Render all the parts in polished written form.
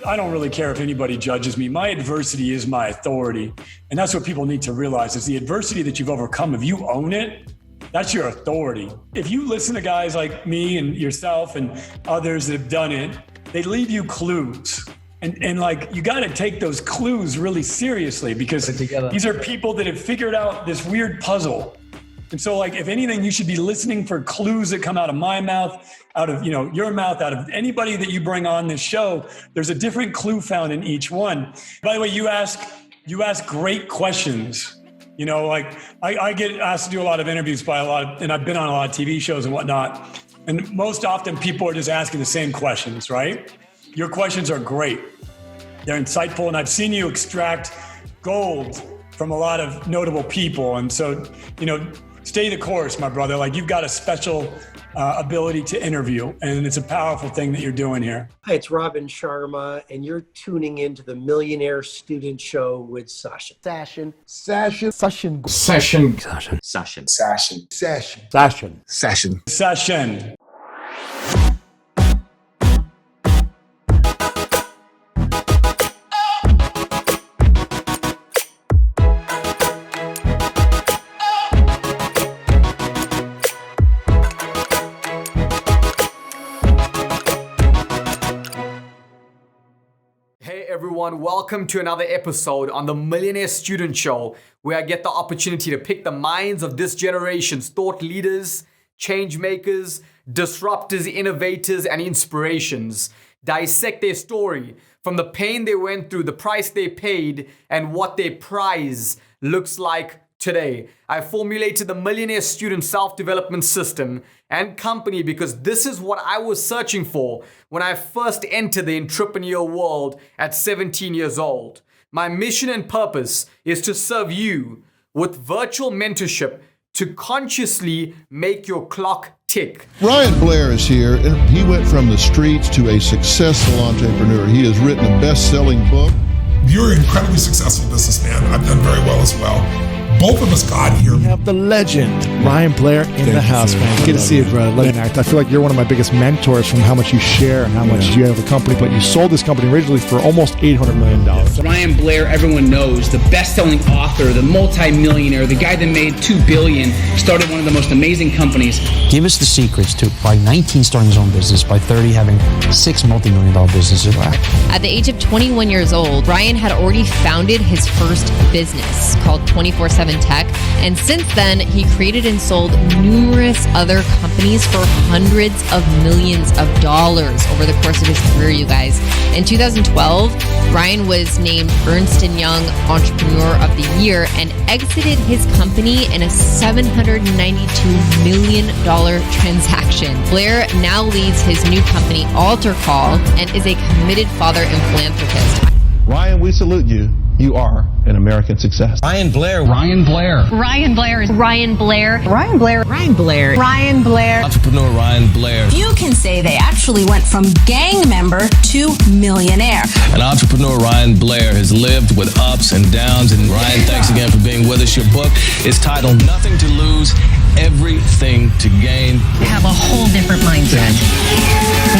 I don't really care if anybody judges me. My adversity is my authority. And that's what people need to realize is the adversity that you've overcome, if you own it, that's your authority. If you listen to guys like me and yourself and others that have done it, they leave you clues. And like, you got to take those clues really seriously because these are people that have figured out this weird puzzle. And so like, if anything, you should be listening for clues that come out of my mouth, out of, your mouth, out of anybody that you bring on this show. There's a different clue found in each one. By the way, you ask great questions. Like I get asked to do a lot of interviews and I've been on a lot of TV shows and whatnot. And most often people are just asking the same questions, right? Your questions are great. They're insightful. And I've seen you extract gold from a lot of notable people. And so, stay the course, my brother. Like, you've got a special ability to interview, and it's a powerful thing that you're doing here. Hi, it's Robin Sharma, and you're tuning into the Millionaire Student Show with Sashin. Sashin. Sashin. Sashin. Sashin. Sashin. Sashin. Sashin. Sashin. Sashin. Sashin. Sashin. Everyone, welcome to another episode on the Millionaire Student Show, where I get the opportunity to pick the minds of this generation's thought leaders, change makers, disruptors, innovators, and inspirations. Dissect their story from the pain they went through, the price they paid, and what their prize looks like today. I formulated the Millionaire Student Self-Development System and company because this is what I was searching for when I first entered the entrepreneur world at 17 years old. My mission and purpose is to serve you with virtual mentorship to consciously make your clock tick. Ryan Blair is here, and he went from the streets to a successful entrepreneur. He has written a best-selling book. You're an incredibly successful businessman. I've done very well as well. Both of us got here. We have the legend, Ryan Blair, in the house, man. Good to see you, brother. I feel like you're one of my biggest mentors from how much you share and how much you have a company, but you sold this company originally for almost $800 million. Ryan Blair, everyone knows, the best-selling author, the multi-millionaire, the guy that made $2 billion, started one of the most amazing companies. Give us the secrets to, by 19, starting his own business, by 30, having 6 multi-million-dollar businesses. At the age of 21 years old, Ryan had already founded his first business called 24/7 Tech, and since then he created and sold numerous other companies for hundreds of millions of dollars over the course of his career, you guys. In 2012, Ryan was named Ernst & Young Entrepreneur of the Year and exited his company in a $792 million transaction. Blair now leads his new company, Alter Call, and is a committed father and philanthropist. Ryan, we salute you. You are an American success. Ryan Blair. Ryan Blair. Ryan Blair. Ryan Blair. Ryan Blair. Ryan Blair. Ryan Blair. Entrepreneur Ryan Blair. You can say they actually went from gang member to millionaire. An entrepreneur Ryan Blair has lived with ups and downs. And Ryan, thanks again for being with us. Your book is titled Nothing to Lose, Everything to Gain. Have a whole different mindset.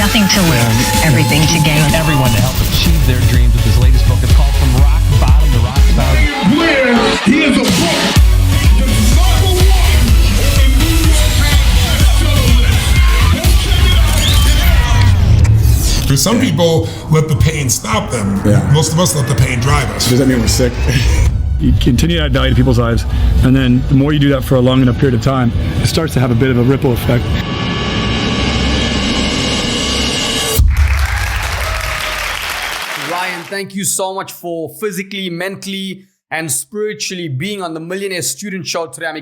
Nothing to lose, everything to gain. Everyone to help achieve their dreams with his latest book. It's called From Rock Bottom to Rock Star. Blair, he is a book. Because some people let the pain stop them. Yeah. Most of us let the pain drive us. Does that mean we're sick? You continue to add value to people's lives, and then the more you do that for a long enough period of time, it starts to have a bit of a ripple effect. Ryan, thank you so much for physically, mentally, and spiritually being on the Millionaire Student Show today. I'm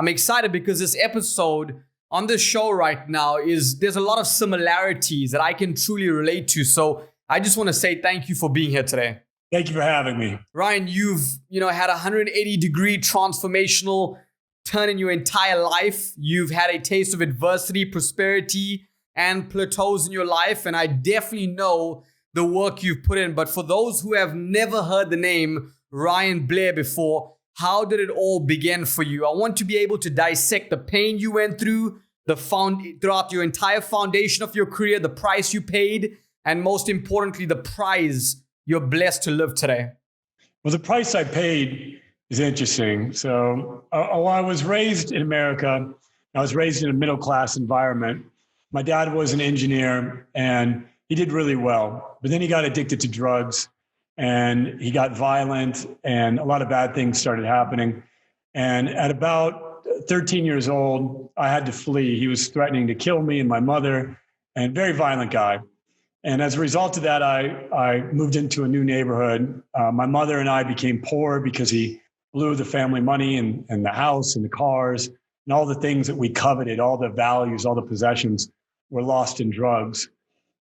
excited because this episode on this show right now there's a lot of similarities that I can truly relate to. So I just want to say thank you for being here today. Thank you for having me. Ryan, you've had a 180-degree transformational turn in your entire life. You've had a taste of adversity, prosperity, and plateaus in your life. And I definitely know the work you've put in. But for those who have never heard the name Ryan Blair before, how did it all begin for you? I want to be able to dissect the pain you went through, throughout your entire foundation of your career, the price you paid, and most importantly, the price you're blessed to live today? Well, the price I paid is interesting. So I was raised in America. I was raised in a middle-class environment. My dad was an engineer and he did really well, but then he got addicted to drugs and he got violent and a lot of bad things started happening. And at about 13 years old, I had to flee. He was threatening to kill me and my mother, and very violent guy. And as a result of that, I moved into a new neighborhood. My mother and I became poor because he blew the family money and the house and the cars and all the things that we coveted, all the values, all the possessions were lost in drugs.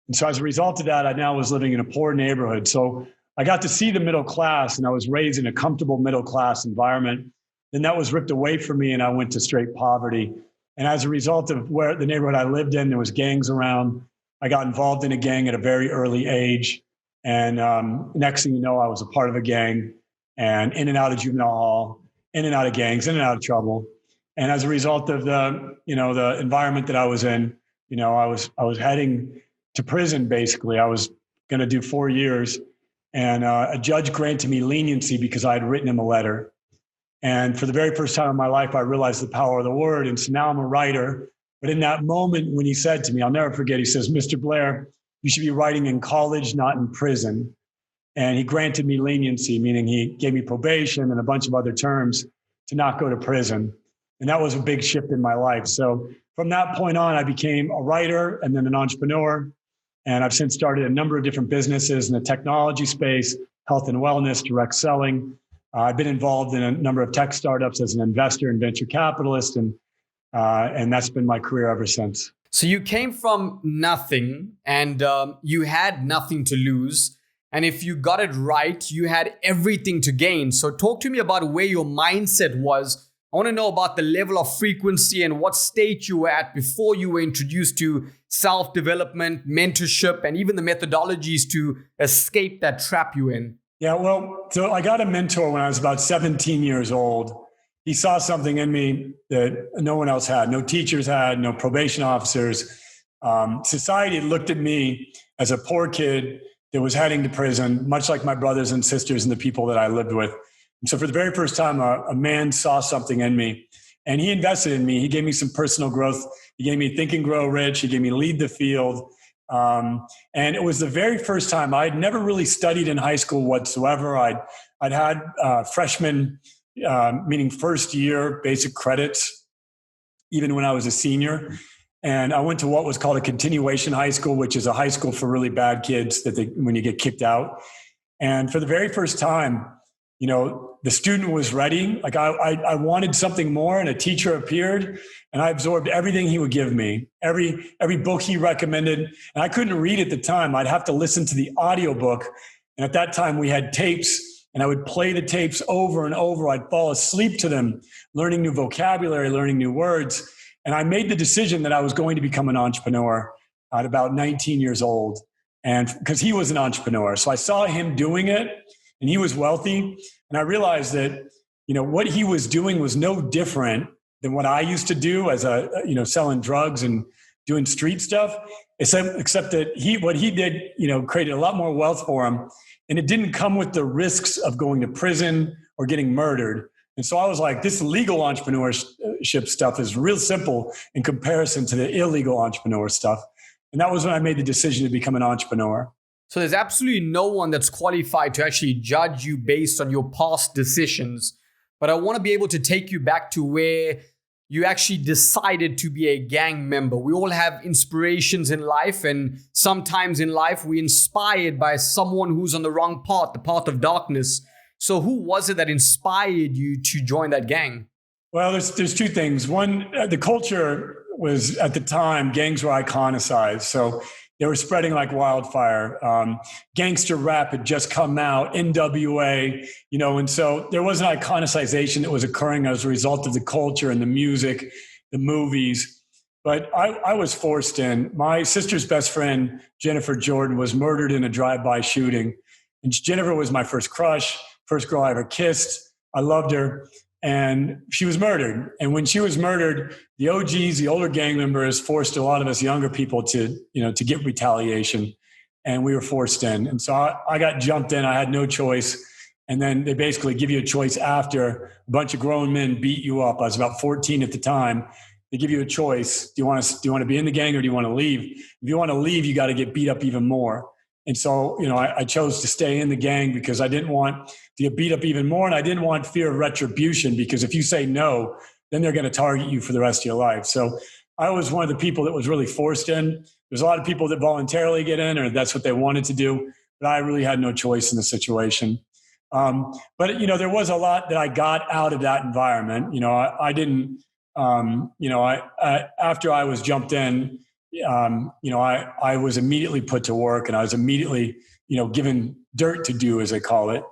And so as a result of that, I now was living in a poor neighborhood. So I got to see the middle class and I was raised in a comfortable middle class environment. Then that was ripped away from me and I went to straight poverty. And as a result of where the neighborhood I lived in, there was gangs around. I got involved in a gang at a very early age. And next thing you know, I was a part of a gang and in and out of juvenile hall, in and out of gangs, in and out of trouble. And as a result of the environment that I was in, I was heading to prison, basically. I was going to do 4 years. And a judge granted me leniency because I had written him a letter. And for the very first time in my life, I realized the power of the word. And so now I'm a writer. But in that moment when he said to me, I'll never forget, he says, "Mr. Blair, you should be writing in college, not in prison." And he granted me leniency, meaning he gave me probation and a bunch of other terms to not go to prison. And that was a big shift in my life. So from that point on, I became a writer and then an entrepreneur. And I've since started a number of different businesses in the technology space, health and wellness, direct selling. I've been involved in a number of tech startups as an investor and venture capitalist. And that's been my career ever since. So you came from nothing and you had nothing to lose. And if you got it right, you had everything to gain. So talk to me about where your mindset was. I want to know about the level of frequency and what state you were at before you were introduced to self-development, mentorship, and even the methodologies to escape that trap you in. Yeah, well, so I got a mentor when I was about 17 years old. He saw something in me that no one else had, no teachers had, no probation officers. Society looked at me as a poor kid that was heading to prison, much like my brothers and sisters and the people that I lived with. And so for the very first time, a man saw something in me and he invested in me. He gave me some personal growth. He gave me Think and Grow Rich. He gave me Lead the Field. And it was the very first time. I'd never really studied in high school whatsoever. I'd had freshman, meaning first year basic credits, even when I was a senior. And I went to what was called a continuation high school, which is a high school for really bad kids when you get kicked out. And for the very first time, the student was ready. Like I wanted something more, and a teacher appeared, and I absorbed everything he would give me, every book he recommended. And I couldn't read at the time. I'd have to listen to the audiobook. And at that time we had tapes, and I would play the tapes over and over. I'd fall asleep to them, learning new vocabulary, learning new words. And I made the decision that I was going to become an entrepreneur at about 19 years old. And because he was an entrepreneur. So I saw him doing it, and he was wealthy. And I realized that, what he was doing was no different than what I used to do as selling drugs and doing street stuff, except that what he did, created a lot more wealth for him. And it didn't come with the risks of going to prison or getting murdered. And so I was like, this legal entrepreneurship stuff is real simple in comparison to the illegal entrepreneur stuff. And that was when I made the decision to become an entrepreneur. So there's absolutely no one that's qualified to actually judge you based on your past decisions. But I want to be able to take you back to where you actually decided to be a gang member. We all have inspirations in life, and sometimes in life we're inspired by someone who's on the wrong path, the path of darkness. So who was it that inspired you to join that gang? Well, there's two things. One, the culture was, at the time, gangs were iconicized. So they were spreading like wildfire. Gangster rap had just come out, NWA, and so there was an iconicization that was occurring as a result of the culture and the music, the movies. But I was forced in. My sister's best friend, Jennifer Jordan, was murdered in a drive-by shooting. And Jennifer was my first crush, first girl I ever kissed. I loved her. And she was murdered. And when she was murdered, the OGs, the older gang members, forced a lot of us younger people to get retaliation. and we were forced in. And so I got jumped in. I had no choice. And then they basically give you a choice after a bunch of grown men beat you up. I was about 14 at the time. They give you a choice. Do you want to be in the gang or do you want to leave? If you want to leave, you got to get beat up even more. And so, I chose to stay in the gang because I didn't want to get beat up even more. And I didn't want fear of retribution, because if you say no, then they're going to target you for the rest of your life. So I was one of the people that was really forced in. There's a lot of people that voluntarily get in, or that's what they wanted to do. But I really had no choice in the situation. But there was a lot that I got out of that environment. I didn't, after I was jumped in, I was immediately put to work, and I was immediately, given dirt to do, as they call it.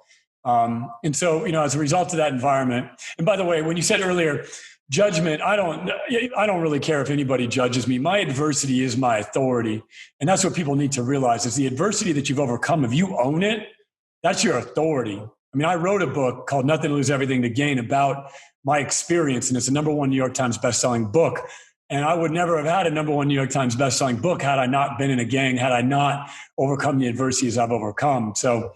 And so, as a result of that environment, and by the way, when you said earlier, judgment, I don't really care if anybody judges me. My adversity is my authority. And that's what people need to realize, is the adversity that you've overcome. If you own it, that's your authority. I mean, I wrote a book called Nothing to Lose, Everything to Gain about my experience, and it's a #1 New York Times bestselling book. And I would never have had a #1 New York Times bestselling book had I not been in a gang, had I not overcome the adversities I've overcome. So,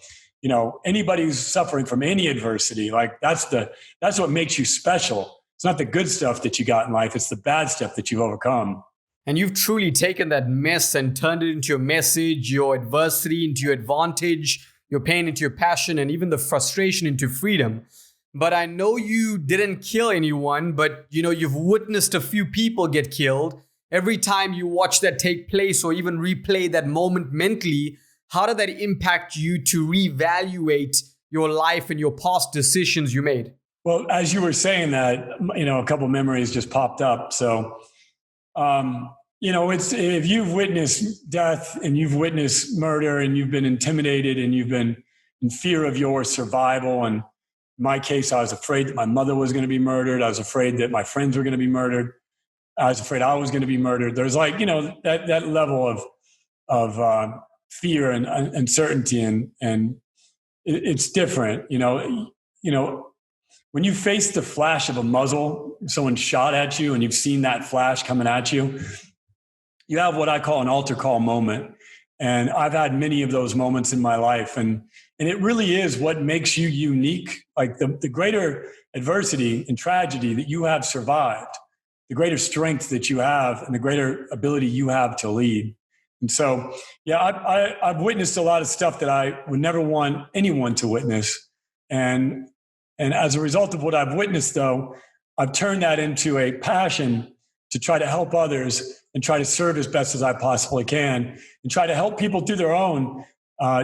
anybody who's suffering from any adversity, like that's what makes you special. It's not the good stuff that you got in life. It's the bad stuff that you've overcome. And you've truly taken that mess and turned it into your message, your adversity into your advantage, your pain into your passion, and even the frustration into freedom. But I know you didn't kill anyone, but you've witnessed a few people get killed. Every time you watch that take place or even replay that moment mentally, how did that impact you to reevaluate your life and your past decisions you made? Well, as you were saying that, a couple of memories just popped up. So, it's, if you've witnessed death and you've witnessed murder and you've been intimidated and you've been in fear of your survival, and in my case, I was afraid that my mother was going to be murdered. I was afraid that my friends were going to be murdered. I was afraid I was going to be murdered. There's that level of fear and uncertainty, and it's different. When you face the flash of a muzzle, someone shot at you, and you've seen that flash coming at you, you have what I call an altar call moment. And I've had many of those moments in my life. And it really is what makes you unique. Like the greater adversity and tragedy that you have survived, the greater strength that you have, and the greater ability you have to lead. And so, I've witnessed a lot of stuff that I would never want anyone to witness. And as a result of what I've witnessed, though, I've turned that into a passion to try to help others and try to serve as best as I possibly can, and try to help people through their own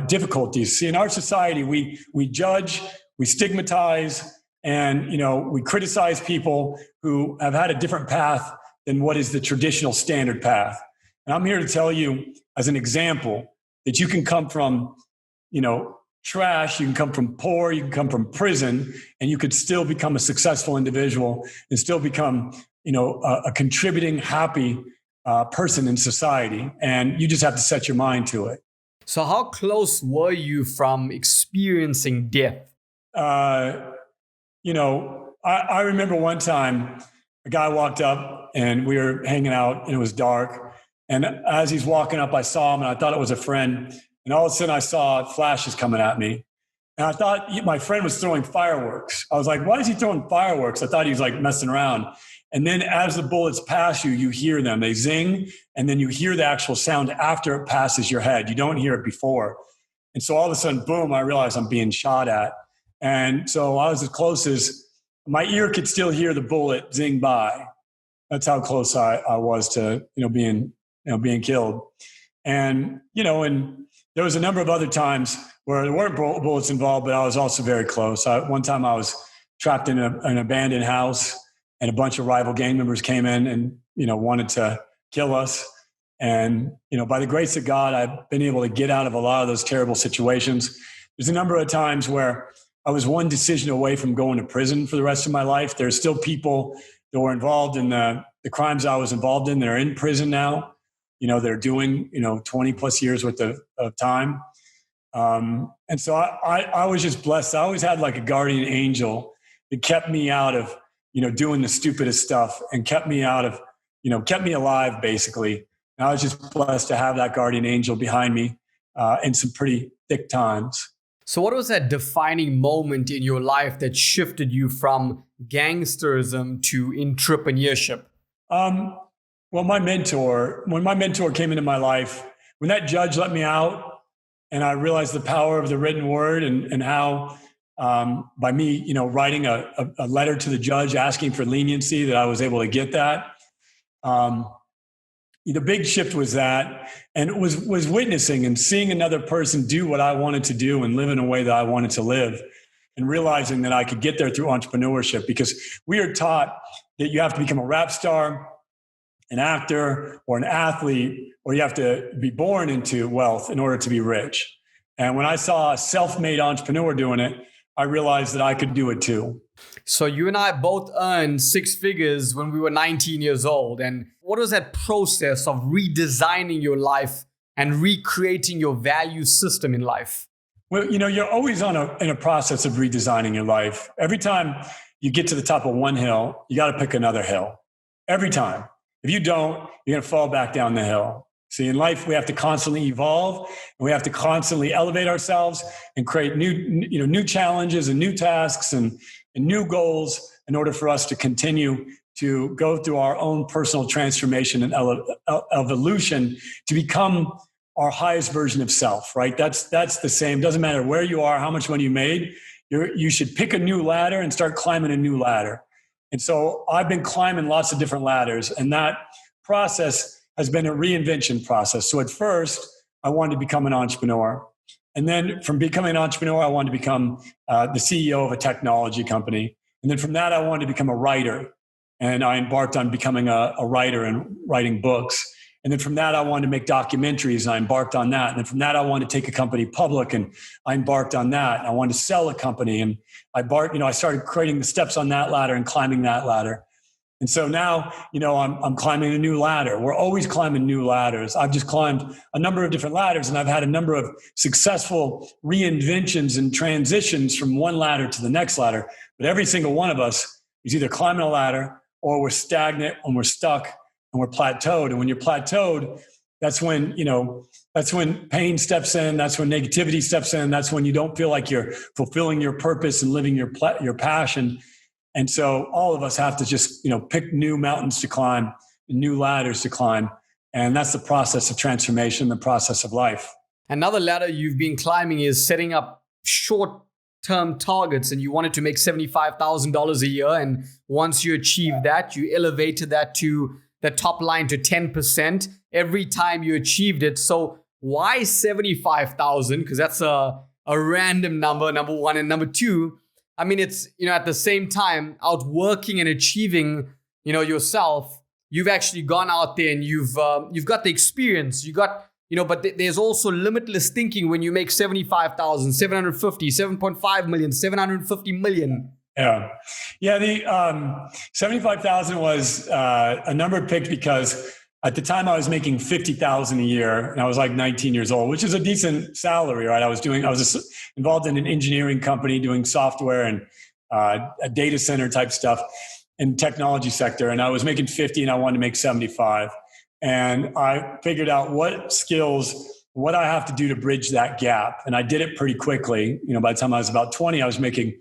difficulties. See, in our society, we judge, we stigmatize, and we criticize people who have had a different path than what is the traditional standard path. And I'm here to tell you, as an example, that you can come from, trash, you can come from poor, you can come from prison, and you could still become a successful individual and still become, a contributing, happy person in society. And you just have to set your mind to it. So how close were you from experiencing death? I remember one time a guy walked up and we were hanging out and it was dark. And as he's walking up, I saw him and I thought it was a friend. And all of a sudden I saw flashes coming at me. And I thought my friend was throwing fireworks. I was like, why is he throwing fireworks? I thought he was messing around. And then as the bullets pass you, you hear them. They zing, and then you hear the actual sound after it passes your head. You don't hear it before. And so all of a sudden, boom, I realized I'm being shot at. And so I was as close as my ear could still hear the bullet zing by. That's how close I was to, being killed. And, and there was a number of other times where there weren't bullets involved, but I was also very close. One time I was trapped in an abandoned house, and a bunch of rival gang members came in and, wanted to kill us. And, by the grace of God, I've been able to get out of a lot of those terrible situations. There's a number of times where I was one decision away from going to prison for the rest of my life. There's still people that were involved in the crimes I was involved in. They're in prison now. They're doing, 20 plus years worth of time. And so I was just blessed. I always had a guardian angel that kept me out of, doing the stupidest stuff and kept me out of, kept me alive, basically. And I was just blessed to have that guardian angel behind me in some pretty thick times. So what was that defining moment in your life that shifted you from gangsterism to entrepreneurship? Well, when my mentor came into my life, when that judge let me out and I realized the power of the written word and how by me, writing a letter to the judge asking for leniency, that I was able to get that. The big shift was that, and it was witnessing and seeing another person do what I wanted to do and live in a way that I wanted to live, and realizing that I could get there through entrepreneurship, because we are taught that you have to become a rap star, an actor, or an athlete, or you have to be born into wealth in order to be rich. And when I saw a self-made entrepreneur doing it, I realized that I could do it too. So you and I both earned six figures when we were 19 years old. And what was that process of redesigning your life and recreating your value system in life? Well, you're always in a process of redesigning your life. Every time you get to the top of one hill, you got to pick another hill. Every time. If you don't, you're going to fall back down the hill. See, in life, we have to constantly evolve, and we have to constantly elevate ourselves and create new challenges and new tasks and new goals in order for us to continue to go through our own personal transformation and evolution to become our highest version of self, right? That's the same. Doesn't matter where you are, how much money you made. You should pick a new ladder and start climbing a new ladder. And so I've been climbing lots of different ladders, and that process has been a reinvention process. So at first, I wanted to become an entrepreneur. And then from becoming an entrepreneur, I wanted to become the CEO of a technology company. And then from that, I wanted to become a writer. And I embarked on becoming a writer and writing books. And then from that, I wanted to make documentaries, and I embarked on that. And then from that, I wanted to take a company public, and I embarked on that. And I wanted to sell a company, and I started creating the steps on that ladder and climbing that ladder. And so now, I'm climbing a new ladder. We're always climbing new ladders. I've just climbed a number of different ladders, and I've had a number of successful reinventions and transitions from one ladder to the next ladder. But every single one of us is either climbing a ladder, or we're stagnant, and we're stuck, and we're plateaued. And when you're plateaued, that's when pain steps in. That's when negativity steps in. That's when you don't feel like you're fulfilling your purpose and living your passion. And so all of us have to just, pick new mountains to climb, new ladders to climb. And that's the process of transformation, the process of life. Another ladder you've been climbing is setting up short-term targets, and you wanted to make $75,000 a year. And once you achieved that, you elevated that to the top line to 10% every time you achieved it. So why 75,000? Because that's a random number one. And number two, I mean, it's, at the same time, outworking and achieving, yourself, you've actually gone out there and you've got the experience, but there's also limitless thinking when you make 75,000, 750, 7.5 million, 750 million. Yeah. The 75,000 was a number picked because at the time I was making $50,000 a year, and I was like 19 years old, which is a decent salary, right? I was involved in an engineering company doing software and a data center type stuff in technology sector. And I was making 50 and I wanted to make 75. And I figured out what I have to do to bridge that gap. And I did it pretty quickly. By the time I was about 20, I was making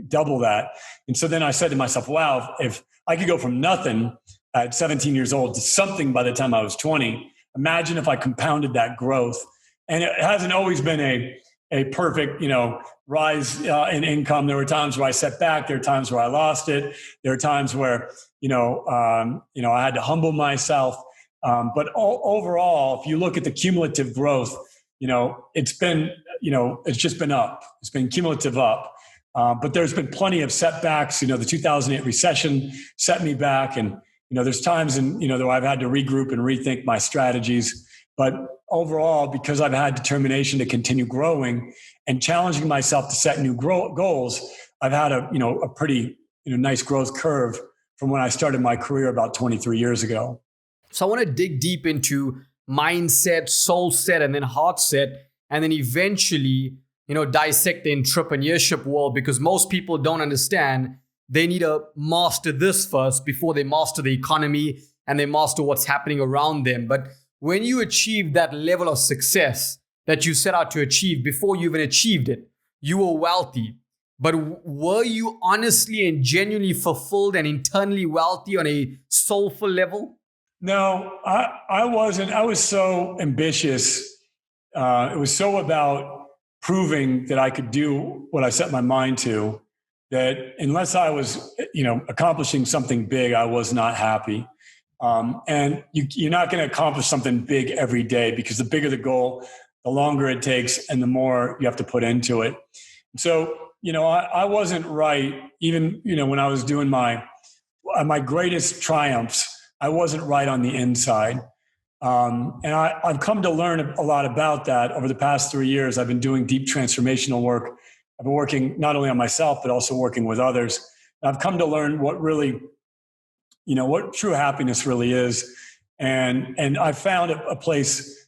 double that. And so then I said to myself, wow, if I could go from nothing at 17 years old to something by the time I was 20, imagine if I compounded that growth. And it hasn't always been a perfect, rise in income. There were times where I set back. There are times where I lost it. There are times where, I had to humble myself. But overall, if you look at the cumulative growth, it's just been up. It's been cumulative up. But there's been plenty of setbacks. The 2008 recession set me back, and there's times that I've had to regroup and rethink my strategies. But overall, because I've had determination to continue growing and challenging myself to set new goals, I've had a pretty nice growth curve from when I started my career about 23 years ago. So I want to dig deep into mindset, soul set, and then heart set, and then eventually dissect the entrepreneurship world, because most people don't understand they need to master this first before they master the economy and they master what's happening around them. But when you achieve that level of success that you set out to achieve before you even achieved it. You were wealthy. But were you honestly and genuinely fulfilled and internally wealthy on a soulful level? No, I wasn't. I was so ambitious. It was so about proving that I could do what I set my mind to, that unless I was, accomplishing something big, I was not happy. And you're not going to accomplish something big every day, because the bigger the goal, the longer it takes and the more you have to put into it. So, I wasn't right. Even, when I was doing my greatest triumphs, I wasn't right on the inside. And I've come to learn a lot about that over the past 3 years. I've been doing deep transformational work. I've been working not only on myself, but also working with others. And I've come to learn what really, what true happiness really is. And I found a place,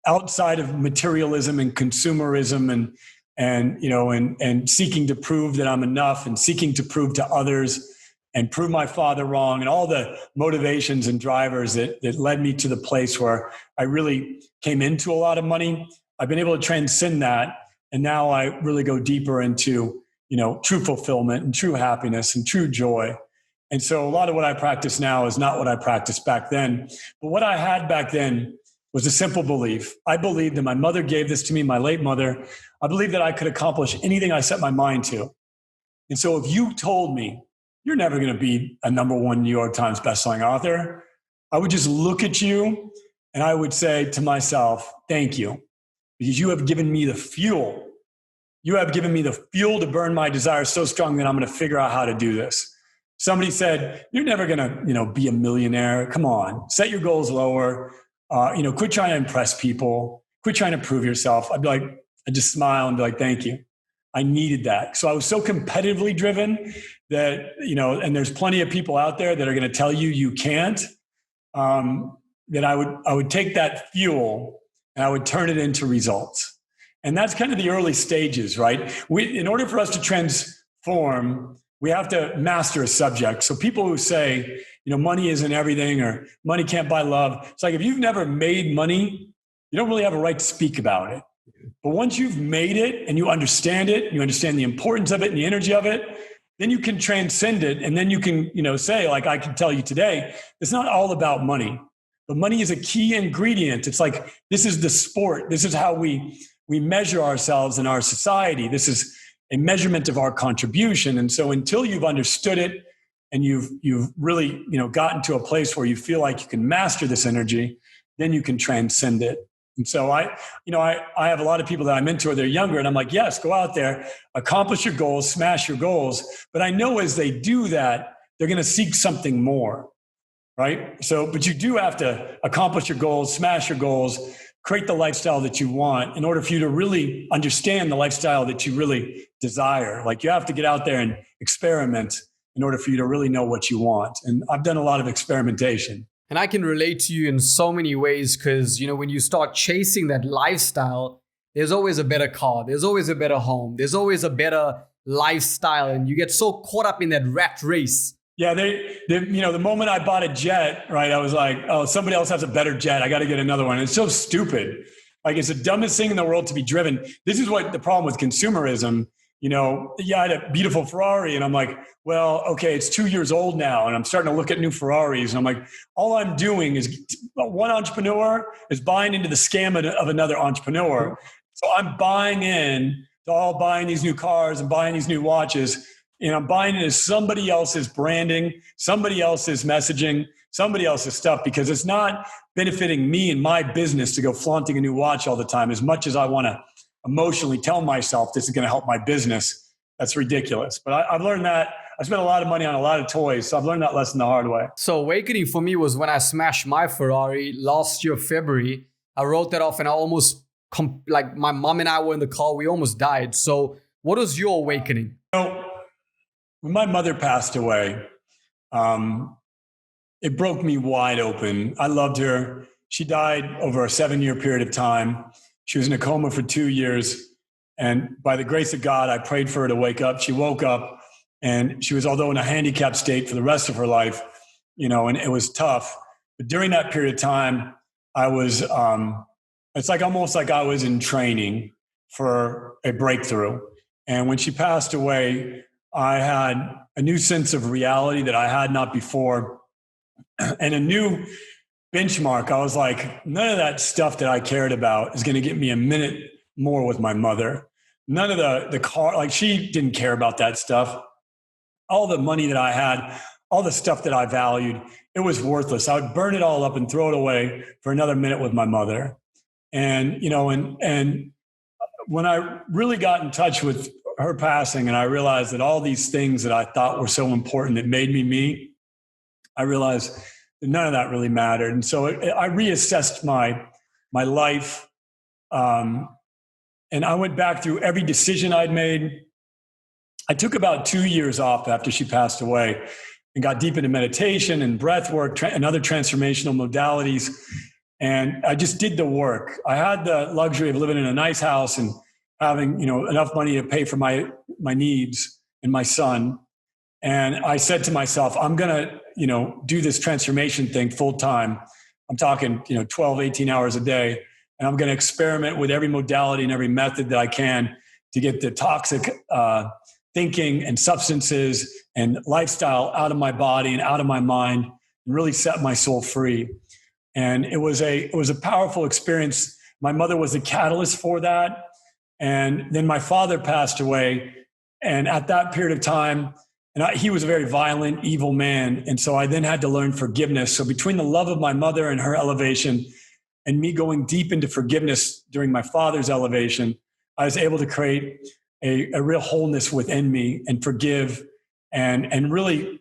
outside of materialism and consumerism and seeking to prove that I'm enough and seeking to prove to others and prove my father wrong, and all the motivations and drivers that led me to the place where I really came into a lot of money. I've been able to transcend that. And now I really go deeper into, true fulfillment and true happiness and true joy. And so a lot of what I practice now is not what I practiced back then. But what I had back then was a simple belief. I believed, and my mother gave this to me, my late mother. I believed that I could accomplish anything I set my mind to. And so if you told me, you're never going to be a #1 New York Times bestselling author, I would just look at you and I would say to myself, thank you, because you have given me the fuel. You have given me the fuel to burn my desires so strong that I'm going to figure out how to do this. Somebody said, you're never going to, be a millionaire. Come on, set your goals lower. Quit trying to impress people. Quit trying to prove yourself. I'd just smile and be like, thank you. I needed that. So I was so competitively driven that, and there's plenty of people out there that are going to tell you can't, that I would take that fuel and I would turn it into results. And that's kind of the early stages, right? In order for us to transform, we have to master a subject. So people who say, money isn't everything, or money can't buy love. It's like, if you've never made money, you don't really have a right to speak about it. But once you've made it and you understand the importance of it and the energy of it, then you can transcend it. And then you can, say, like I can tell you today, it's not all about money, but money is a key ingredient. It's like, this is the sport. This is how we measure ourselves in our society. This is a measurement of our contribution. And so until you've understood it and you've really, gotten to a place where you feel like you can master this energy, then you can transcend it. And so I have a lot of people that I mentor, they're younger, and I'm like, yes, go out there, accomplish your goals, smash your goals. But I know as they do that, they're going to seek something more, right? So, but you do have to accomplish your goals, smash your goals, create the lifestyle that you want in order for you to really understand the lifestyle that you really desire. Like, you have to get out there and experiment in order for you to really know what you want. And I've done a lot of experimentation. And I can relate to you in so many ways because, when you start chasing that lifestyle, there's always a better car. There's always a better home. There's always a better lifestyle. And you get so caught up in that rat race. Yeah, the moment I bought a jet, right, I was like, oh, somebody else has a better jet. I got to get another one. And it's so stupid. Like, it's the dumbest thing in the world to be driven. This is what the problem with consumerism. I had a beautiful Ferrari, and I'm like, well, okay, it's 2 years old now, and I'm starting to look at new Ferraris, and I'm like, all I'm doing is, one entrepreneur is buying into the scam of another entrepreneur. So I'm buying in to all buying these new cars and buying these new watches, and I'm buying into somebody else's branding, somebody else's messaging, somebody else's stuff, because it's not benefiting me and my business to go flaunting a new watch all the time as much as I want to emotionally tell myself this is going to help my business. That's ridiculous. But I've learned that. I spent a lot of money on a lot of toys, so I've learned that lesson the hard way. So awakening for me was when I smashed my Ferrari last year, February. I wrote that off and I almost, like my mom and I were in the car, we almost died. So what was your awakening? When my mother passed away, it broke me wide open. I loved her. She died over a 7-year period of time. She was in a coma for 2 years. And by the grace of God, I prayed for her to wake up. She woke up, and she was, although in a handicapped state for the rest of her life, and it was tough. But during that period of time, I was it's like almost like I was in training for a breakthrough. And when she passed away, I had a new sense of reality that I had not before, and a new benchmark. I was like, none of that stuff that I cared about is going to get me a minute more with my mother. None of the car, like she didn't care about that stuff. All the money that I had, all the stuff that I valued, it was worthless. I would burn it all up and throw it away for another minute with my mother. And, and when I really got in touch with her passing, and I realized that all these things that I thought were so important that made me me, I realized that none of that really mattered. And so I reassessed my life. And I went back through every decision I'd made. I took about 2 years off after she passed away and got deep into meditation and breath work and other transformational modalities. And I just did the work. I had the luxury of living in a nice house and having, enough money to pay for my needs and my son. And I said to myself, I'm going to, do this transformation thing full time. I'm talking, 12, 18 hours a day. And I'm going to experiment with every modality and every method that I can to get the toxic thinking and substances and lifestyle out of my body and out of my mind and really set my soul free. And it was a powerful experience. My mother was the catalyst for that. And then my father passed away. And at that period of time, he was a very violent, evil man. And so I then had to learn forgiveness. So between the love of my mother and her elevation and me going deep into forgiveness during my father's elevation, I was able to create a real wholeness within me and forgive and really,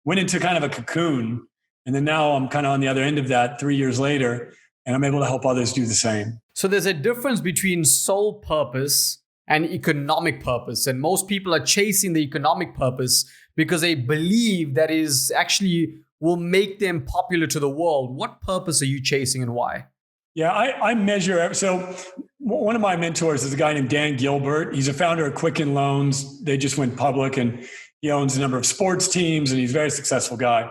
went into kind of a cocoon. And then now I'm kind of on the other end of that 3 years later, and I'm able to help others do the same. So there's a difference between soul purpose and economic purpose. And most people are chasing the economic purpose because they believe that is actually will make them popular to the world. What purpose are you chasing and why? Yeah, I measure. So one of my mentors is a guy named Dan Gilbert. He's a founder of Quicken Loans. They just went public, and he owns a number of sports teams, and he's a very successful guy.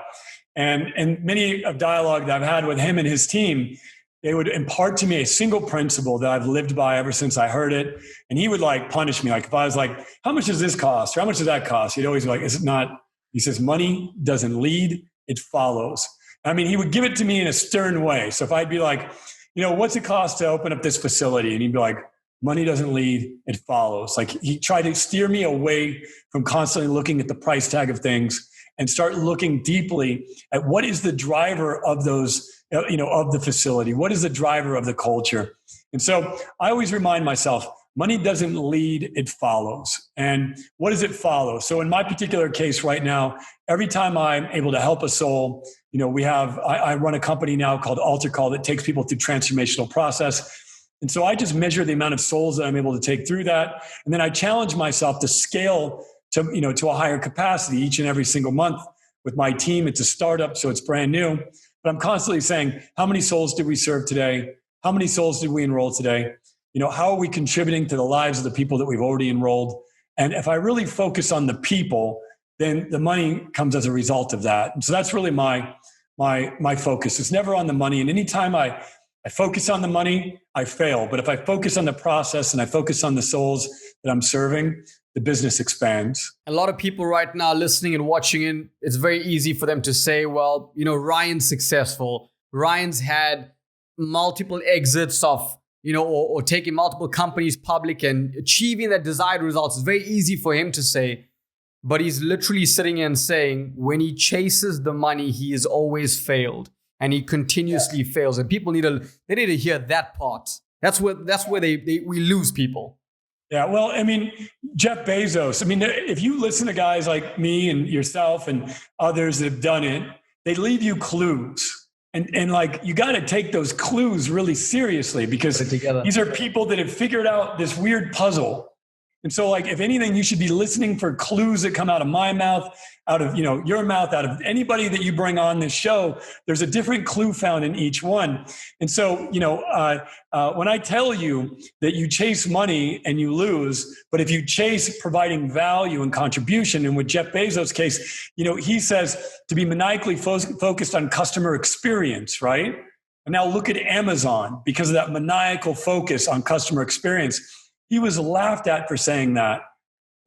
And many of dialogue that I've had with him and his team, they would impart to me a single principle that I've lived by ever since I heard it. And he would punish me. Like if I was like, how much does this cost? Or how much does that cost? He'd always be like, is it not? He says, money doesn't lead, it follows. I mean, he would give it to me in a stern way. So if I'd be like, what's it cost to open up this facility? And he'd be like, money doesn't lead, it follows. Like he tried to steer me away from constantly looking at the price tag of things and start looking deeply at what is the driver of those, of the facility? What is the driver of the culture? And so I always remind myself, money doesn't lead, it follows. And what does it follow? So in my particular case right now, every time I'm able to help a soul, I run a company now called Altar Call that takes people through transformational process. And so I just measure the amount of souls that I'm able to take through that. And then I challenge myself to scale to a higher capacity each and every single month with my team. It's a startup, so it's brand new. But I'm constantly saying, how many souls did we serve today? How many souls did we enroll today? How are we contributing to the lives of the people that we've already enrolled? And if I really focus on the people, then the money comes as a result of that. And so that's really my focus. It's never on the money. And anytime I focus on the money, I fail. But if I focus on the process and I focus on the souls that I'm serving, the business expands. A lot of people right now listening and watching in, it's very easy for them to say, well, Ryan's successful. Ryan's had multiple exits of, or taking multiple companies public and achieving that desired results. It's very easy for him to say, but he's literally sitting here and saying, when he chases the money, he has always failed and he continuously fails. And people need to hear that part. That's where we lose people. Yeah, well, I mean, Jeff Bezos, if you listen to guys like me and yourself and others that have done it, they leave you clues. And you got to take those clues really seriously because these are people that have figured out this weird puzzle. And so if anything, you should be listening for clues that come out of my mouth, out of, your mouth, out of anybody that you bring on this show. There's a different clue found in each one. And so, when I tell you that you chase money and you lose, but if you chase providing value and contribution, and with Jeff Bezos' case, he says to be maniacally focused on customer experience, right? And now look at Amazon because of that maniacal focus on customer experience. He was laughed at for saying that,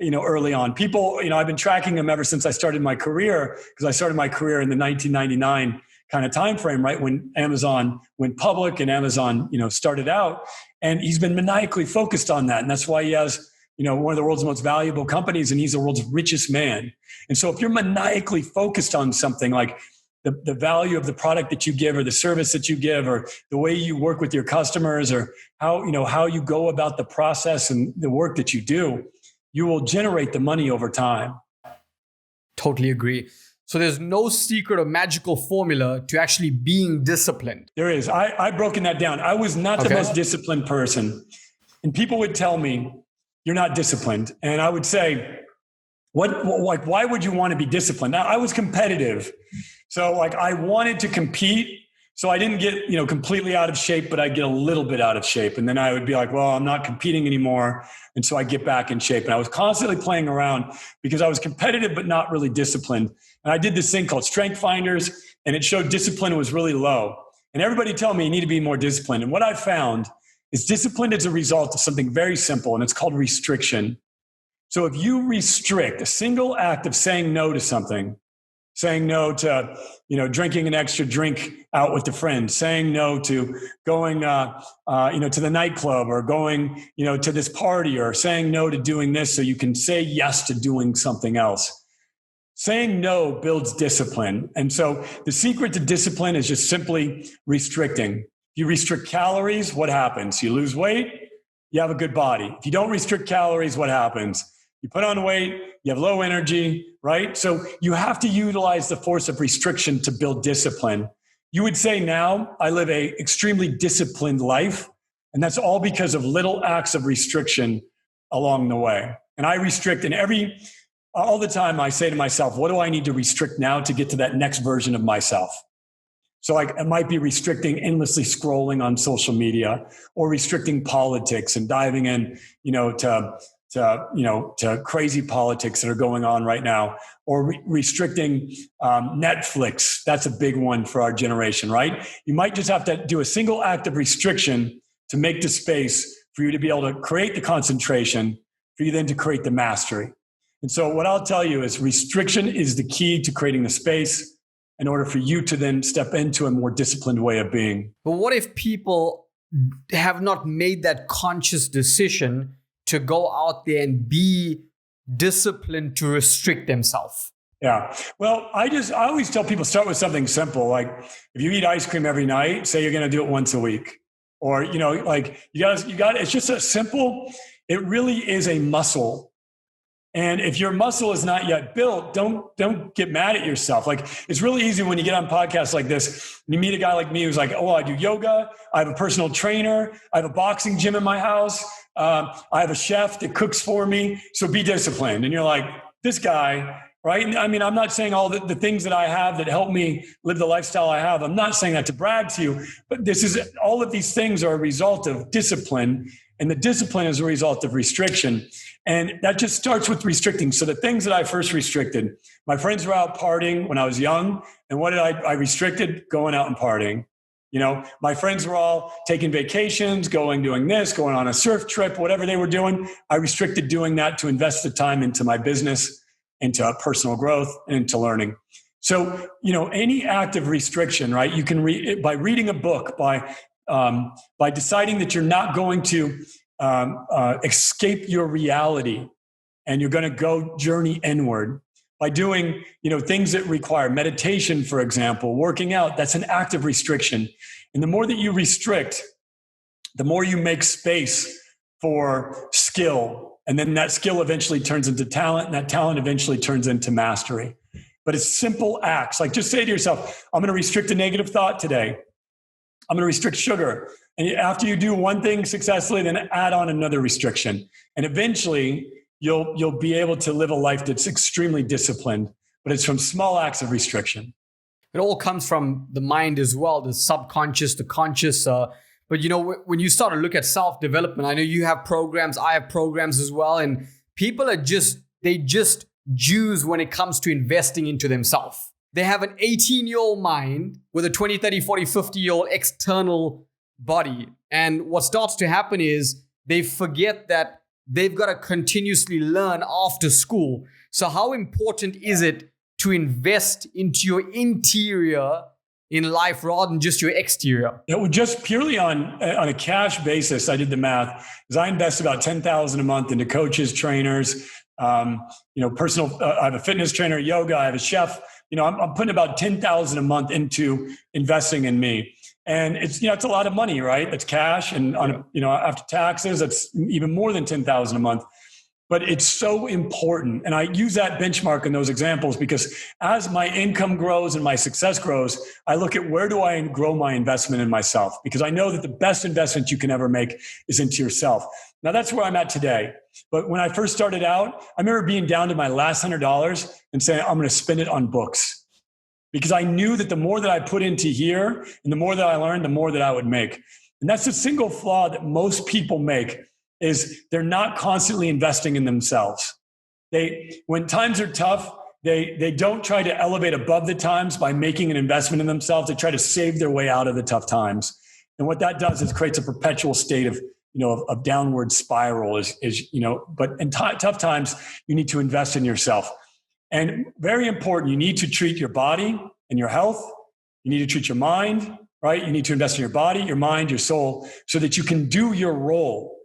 early on. People, I've been tracking him ever since I started my career, because I started my career in the 1999 kind of time frame, right, when Amazon went public and Amazon, started out. And he's been maniacally focused on that. And that's why he has, one of the world's most valuable companies, and he's the world's richest man. And so if you're maniacally focused on something like the value of the product that you give, or the service that you give, or the way you work with your customers, or how you go about the process and the work that you do, you will generate the money over time. Totally agree. So there's no secret or magical formula to actually being disciplined. There is. I've broken that down. I was not the most disciplined person. And people would tell me, you're not disciplined. And I would say, why would you want to be disciplined? Now, I was competitive. So I wanted to compete. So I didn't get, completely out of shape, but I'd get a little bit out of shape. And then I would be like, well, I'm not competing anymore. And so I get back in shape. And I was constantly playing around because I was competitive, but not really disciplined. And I did this thing called Strength Finders, and it showed discipline was really low. And everybody told me you need to be more disciplined. And what I found is discipline is a result of something very simple, and it's called restriction. So if you restrict a single act of saying no to something, saying no to, drinking an extra drink out with a friend, saying no to going, to the nightclub, or going, to this party, or saying no to doing this so you can say yes to doing something else. Saying no builds discipline. And so the secret to discipline is just simply restricting. If you restrict calories, what happens? You lose weight, you have a good body. If you don't restrict calories, what happens? You put on weight, you have low energy, right? So you have to utilize the force of restriction to build discipline. You would say now, I live an extremely disciplined life, and that's all because of little acts of restriction along the way. And I restrict all the time I say to myself, what do I need to restrict now to get to that next version of myself? So it might be restricting endlessly scrolling on social media, or restricting politics and diving in, to crazy politics that are going on right now, or restricting Netflix. That's a big one for our generation, right? You might just have to do a single act of restriction to make the space for you to be able to create the concentration, for you then to create the mastery. And so what I'll tell you is restriction is the key to creating the space in order for you to then step into a more disciplined way of being. But what if people have not made that conscious decision to go out there and be disciplined to restrict themselves? Yeah. Well, I always tell people, start with something simple. Like if you eat ice cream every night, say you're going to do it once a week, or, you got, it's just a simple, it really is a muscle. And if your muscle is not yet built, don't get mad at yourself. Like it's really easy when you get on podcasts like this, and you meet a guy like me who's like, oh, I do yoga. I have a personal trainer. I have a boxing gym in my house. I have a chef that cooks for me. So be disciplined. And you're like, this guy, right? I mean, I'm not saying all the things that I have that help me live the lifestyle I have. I'm not saying that to brag to you, but all of these things are a result of discipline. And the discipline is a result of restriction. And that just starts with restricting. So the things that I first restricted, my friends were out partying when I was young. And what did I restricted? Going out and partying. My friends were all taking vacations, doing this, going on a surf trip, whatever they were doing. I restricted doing that to invest the time into my business, into personal growth, and into learning. So, any act of restriction, right? You can by reading a book, by deciding that you're not going to escape your reality and you're going to go journey inward, by doing, things that require meditation, for example, working out, that's an act of restriction. And the more that you restrict, the more you make space for skill. And then that skill eventually turns into talent, and that talent eventually turns into mastery. But it's simple acts. Like just say to yourself, I'm going to restrict a negative thought today. I'm going to restrict sugar. And after you do one thing successfully, then add on another restriction. And eventually you'll be able to live a life that's extremely disciplined, but it's from small acts of restriction. It all comes from the mind as well, the subconscious, the conscious. But when you start to look at self-development, I know you have programs, I have programs as well. And people are just Jews when it comes to investing into themselves. they have an 18-year-old mind with a 20, 30, 40, 50-year-old external body. And what starts to happen is they forget that they've got to continuously learn after school. So how important is it to invest into your interior in life rather than just your exterior? It would just purely on a cash basis. I did the math, because I invest about $10,000 a month into coaches, trainers, personal. I have a fitness trainer, yoga. I have a chef. I'm putting about $10,000 a month into investing in me, and it's a lot of money, right? It's cash, and after taxes, it's even more than $10,000 a month. But it's so important. And I use that benchmark in those examples because as my income grows and my success grows, I look at where do I grow my investment in myself? Because I know that the best investment you can ever make is into yourself. Now that's where I'm at today. But when I first started out, I remember being down to my last $100 and saying, I'm going to spend it on books. Because I knew that the more that I put into here and the more that I learned, the more that I would make. And that's the single flaw that most people make, is they're not constantly investing in themselves. When times are tough, they don't try to elevate above the times by making an investment in themselves. They try to save their way out of the tough times. And what that does is creates a perpetual state of downward spiral but in tough times, you need to invest in yourself. And very important, you need to treat your body and your health. You need to treat your mind, right? You need to invest in your body, your mind, your soul, so that you can do your role.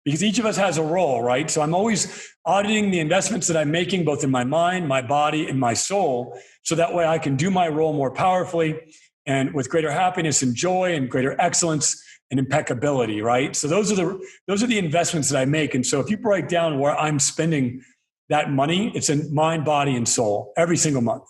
Because each of us has a role, right? So I'm always auditing the investments that I'm making, both in my mind, my body, and my soul, so that way I can do my role more powerfully and with greater happiness and joy and greater excellence and impeccability, right? So those are the investments that I make. And so if you break down where I'm spending that money, it's in mind, body, and soul every single month.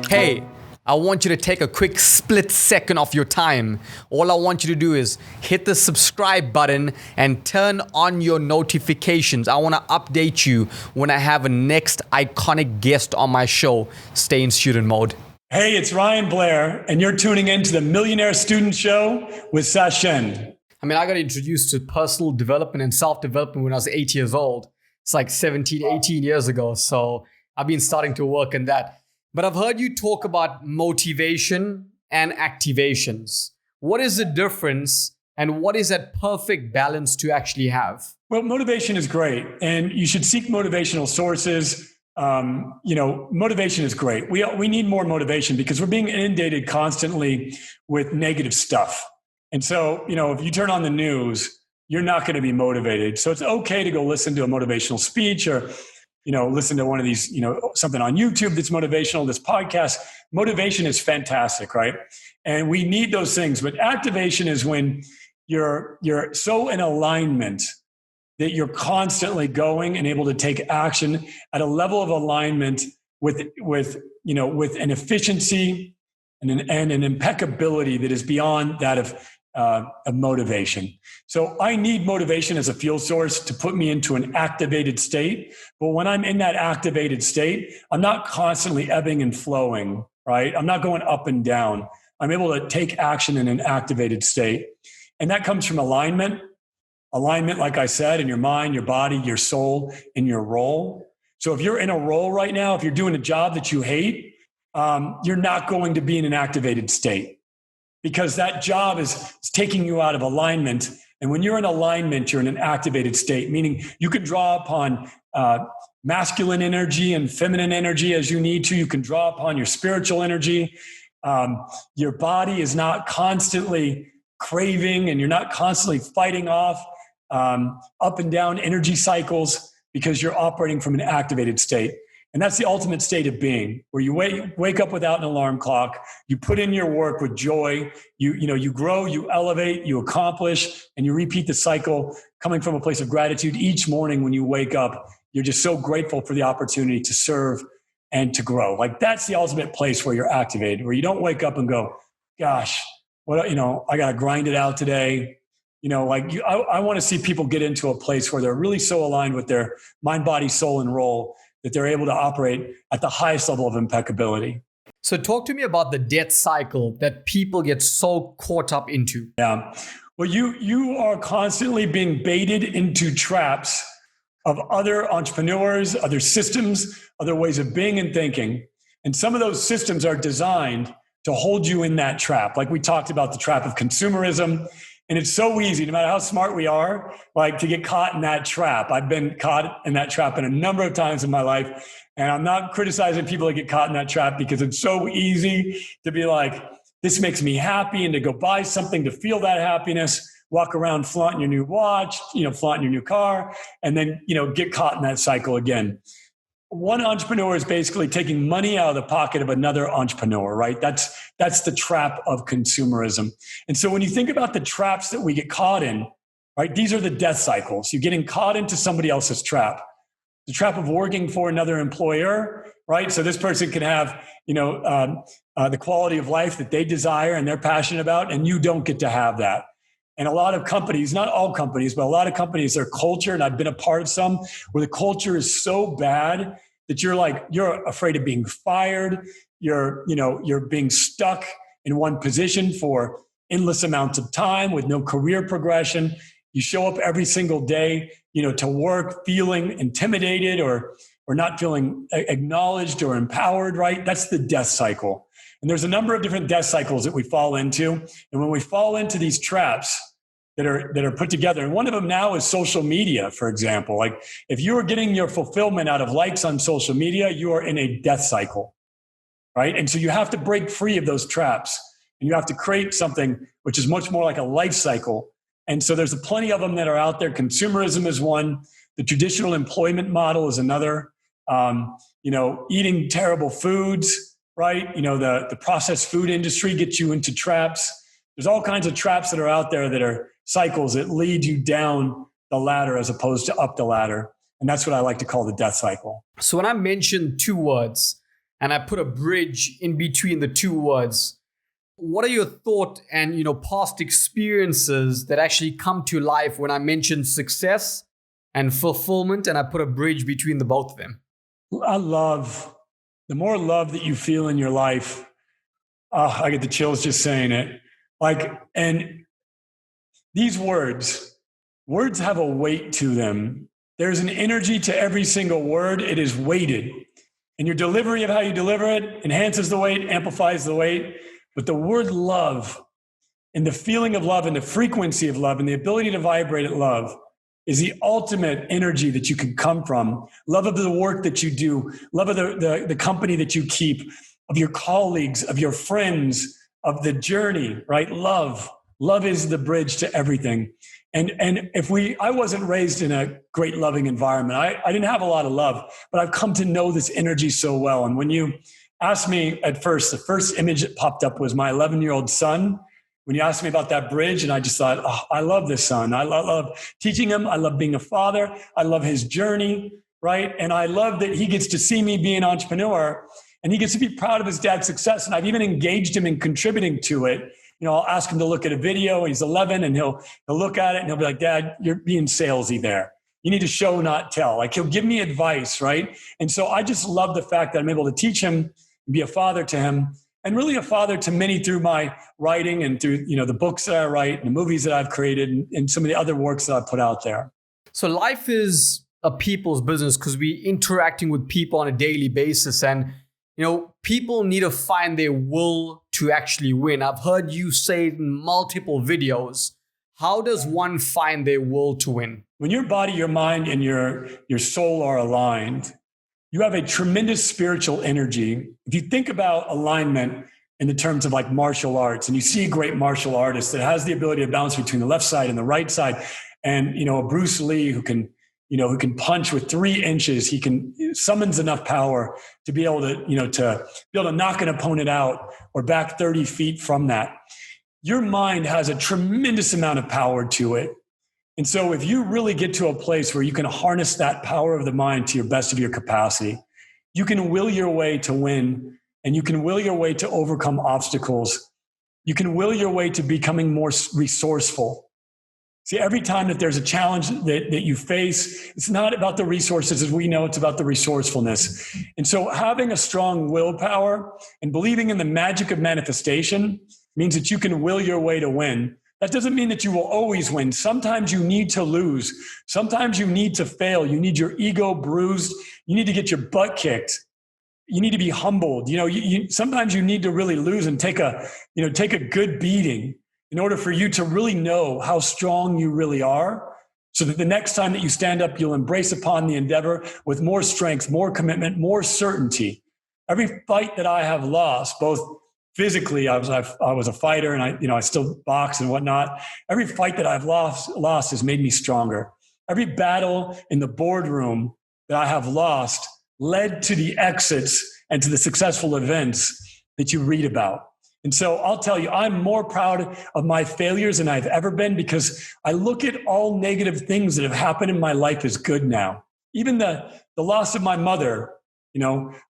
Hey, I want you to take a quick split second of your time. All I want you to do is hit the subscribe button and turn on your notifications. I want to update you when I have a next iconic guest on my show. Stay in student mode. Hey, it's Ryan Blair, and you're tuning in to the Millionaire Student Show with Sashin. I mean, I got introduced to personal development and self-development when I was 8 years old. It's like 17, 18 years ago. So I've been starting to work on that. But I've heard you talk about motivation and activations. What is the difference and what is that perfect balance to actually have? Well, motivation is great, and you should seek motivational sources. Motivation is great. We need more motivation because we're being inundated constantly with negative stuff. And so, if you turn on the news, you're not going to be motivated. So it's okay to go listen to a motivational speech or listen to one of these, something on YouTube that's motivational, this podcast. Motivation is fantastic, right? And we need those things. But activation is when you're so in alignment that you're constantly going and able to take action at a level of alignment with an efficiency and an impeccability that is beyond that of motivation. So I need motivation as a fuel source to put me into an activated state. But when I'm in that activated state, I'm not constantly ebbing and flowing, right? I'm not going up and down. I'm able to take action in an activated state. And that comes from alignment. Alignment, like I said, in your mind, your body, your soul, in your role. So if you're in a role right now, if you're doing a job that you hate, you're not going to be in an activated state because that job is taking you out of alignment. And when you're in alignment, you're in an activated state, meaning you can draw upon masculine energy and feminine energy as you need to. You can draw upon your spiritual energy. Your body is not constantly craving and you're not constantly fighting off up and down energy cycles because you're operating from an activated state. And that's the ultimate state of being, where you wake up without an alarm clock. You put in your work with joy. You grow, you elevate, you accomplish, and you repeat the cycle coming from a place of gratitude each morning when you wake up. You're just so grateful for the opportunity to serve and to grow. Like that's the ultimate place where you're activated, where you don't wake up and go, gosh, I got to grind it out today. I want to see people get into a place where they're really so aligned with their mind, body, soul, and role that they're able to operate at the highest level of impeccability. So talk to me about the debt cycle that people get so caught up into. Yeah. Well, you are constantly being baited into traps of other entrepreneurs, other systems, other ways of being and thinking. And some of those systems are designed to hold you in that trap. Like we talked about the trap of consumerism. And it's so easy, no matter how smart we are, like to get caught in that trap. I've been caught in that trap in a number of times in my life. And I'm not criticizing people that get caught in that trap because it's so easy to be like, this makes me happy, and to go buy something to feel that happiness, walk around flaunting your new watch, flaunting your new car, and then, get caught in that cycle again. One entrepreneur is basically taking money out of the pocket of another entrepreneur, right? That's the trap of consumerism. And so when you think about the traps that we get caught in, right, these are the death cycles. You're getting caught into somebody else's trap. The trap of working for another employer, right? So this person can have, the quality of life that they desire and they're passionate about, and you don't get to have that. And a lot of companies, not all companies, but a lot of companies, their culture, and I've been a part of some, where the culture is so bad that you're afraid of being fired. You're being stuck in one position for endless amounts of time with no career progression. You show up every single day, to work feeling intimidated or not feeling acknowledged or empowered, right? That's the death cycle. And there's a number of different death cycles that we fall into. And when we fall into these traps that are put together, and one of them now is social media, for example. Like if you are getting your fulfillment out of likes on social media, you are in a death cycle, right? And so you have to break free of those traps, and you have to create something which is much more like a life cycle. And so there's plenty of them that are out there. Consumerism is one. The traditional employment model is another. Eating terrible foods, right? The processed food industry gets you into traps. There's all kinds of traps that are out there that are cycles that lead you down the ladder as opposed to up the ladder. And that's what I like to call the death cycle. So when I mentioned two words and I put a bridge in between the two words, what are your thoughts and past experiences that actually come to life when I mention success and fulfillment and I put a bridge between the both of them? The more love that you feel in your life, I get the chills just saying it. And these words have a weight to them. There's an energy to every single word. It is weighted. And your delivery of how you deliver it enhances the weight, amplifies the weight. But the word love and the feeling of love and the frequency of love and the ability to vibrate at love is the ultimate energy that you can come from. Love of the work that you do, love of the company that you keep, of your colleagues, of your friends, of the journey, right? Love is the bridge to everything. And I wasn't raised in a great loving environment. I didn't have a lot of love, but I've come to know this energy so well. And when you asked me at first, the first image that popped up was my 11-year-old son. When you asked me about that bridge, and I just thought, I love this son. I love teaching him. I love being a father. I love his journey, right? And I love that he gets to see me be an entrepreneur, and he gets to be proud of his dad's success. And I've even engaged him in contributing to it. I'll ask him to look at a video. He's 11, and he'll look at it, and he'll be like, "Dad, you're being salesy there. You need to show, not tell." Like he'll give me advice, right? And so I just love the fact that I'm able to teach him, be a father to him, and really a father to many through my writing and through the books that I write and the movies that I've created and some of the other works that I've put out there. So life is a people's business because we're interacting with people on a daily basis, and people need to find their will to actually win. I've heard you say in multiple videos, how does one find their will to win? When your body, your mind, and your soul are aligned, you have a tremendous spiritual energy. If you think about alignment in the terms of like martial arts, and you see a great martial artist that has the ability to balance between the left side and the right side, and a Bruce Lee who can punch with 3 inches, he summons enough power to be able to knock an opponent out or back 30 feet from that. Your mind has a tremendous amount of power to it. And so if you really get to a place where you can harness that power of the mind to your best of your capacity, you can will your way to win, and you can will your way to overcome obstacles. You can will your way to becoming more resourceful. See, every time that there's a challenge that you face, it's not about the resources as we know, it's about the resourcefulness. And so having a strong willpower and believing in the magic of manifestation means that you can will your way to win. That doesn't mean that you will always win. Sometimes you need to lose. Sometimes you need to fail. You need your ego bruised. You need to get your butt kicked. You need to be humbled. Sometimes you need to really lose and take a good beating in order for you to really know how strong you really are, so that the next time that you stand up, you'll embrace upon the endeavor with more strength, more commitment, more certainty. Every fight that I have lost, both physically, I was a fighter, and I still box and whatnot. Every fight that I've lost has made me stronger. Every battle in the boardroom that I have lost led to the exits and to the successful events that you read about. And so I'll tell you, I'm more proud of my failures than I've ever been, because I look at all negative things that have happened in my life as good now. Even the loss of my mother,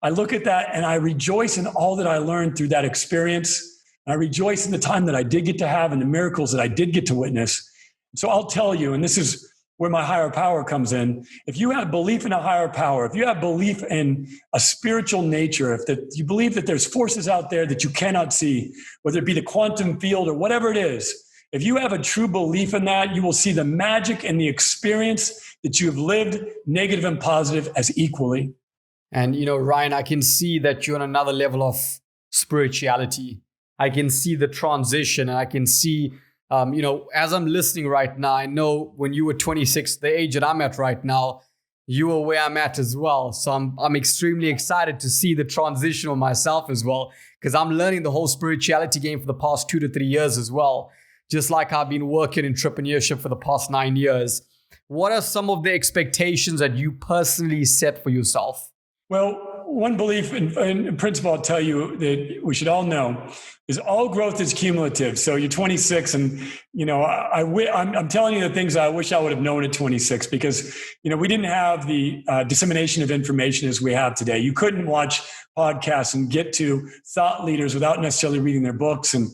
I look at that and I rejoice in all that I learned through that experience. And I rejoice in the time that I did get to have and the miracles that I did get to witness. So I'll tell you, and this is where my higher power comes in. If you have belief in a higher power, if you have belief in a spiritual nature, if you believe that there's forces out there that you cannot see, whether it be the quantum field or whatever it is, if you have a true belief in that, you will see the magic and the experience that you have lived, negative and positive, as equally. And, Ryan, I can see that you're on another level of spirituality. I can see the transition, and I can see as I'm listening right now, I know when you were 26, the age that I'm at right now, you were where I'm at as well. So I'm extremely excited to see the transition of myself as well, because I'm learning the whole spirituality game for the past 2 to 3 years as well. Just like I've been working in entrepreneurship for the past 9 years. What are some of the expectations that you personally set for yourself? Well, one belief and principle I'll tell you that we should all know is all growth is cumulative. So you're 26, and I'm telling you the things I wish I would have known at 26, because we didn't have the dissemination of information as we have today. You couldn't watch podcasts and get to thought leaders without necessarily reading their books, and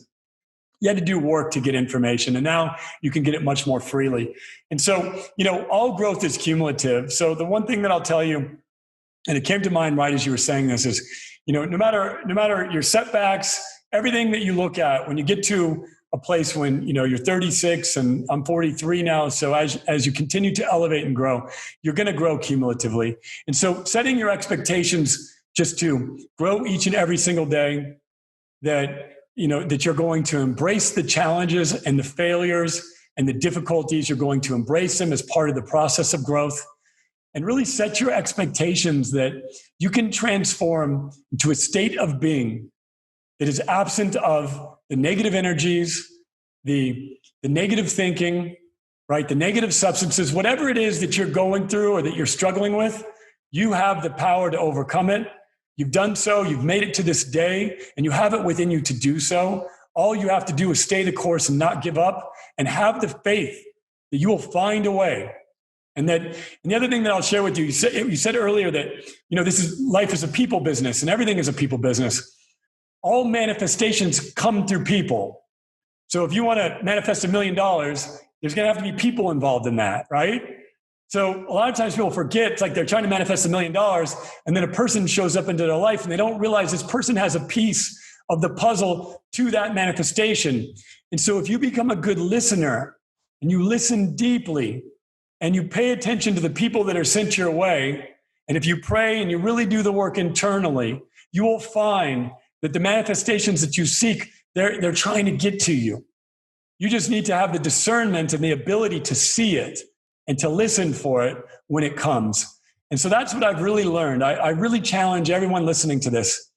you had to do work to get information, and now you can get it much more freely. And so all growth is cumulative. So the one thing that I'll tell you, and it came to mind right as you were saying this, is, no matter your setbacks, everything that you look at, when you get to a place when, you're 36 and I'm 43 now. So as you continue to elevate and grow, you're going to grow cumulatively. And so setting your expectations just to grow each and every single day, that you're going to embrace the challenges and the failures and the difficulties. You're going to embrace them as part of the process of growth. And really set your expectations that you can transform into a state of being that is absent of the negative energies, the negative thinking, right? The negative substances, whatever it is that you're going through or that you're struggling with, you have the power to overcome it. You've done so, you've made it to this day, and you have it within you to do so. All you have to do is stay the course and not give up, and have the faith that you will find a way. And the other thing that I'll share with you, you said earlier that, life is a people business, and everything is a people business. All manifestations come through people. So if you want to manifest $1 million, there's going to have to be people involved in that, right? So a lot of times people forget, it's like they're trying to manifest $1 million, and then a person shows up into their life and they don't realize this person has a piece of the puzzle to that manifestation. And so if you become a good listener and you listen deeply, and you pay attention to the people that are sent your way, and if you pray and you really do the work internally, you will find that the manifestations that you seek, they're trying to get to you. You just need to have the discernment and the ability to see it and to listen for it when it comes. And so that's what I've really learned. I really challenge everyone listening to this.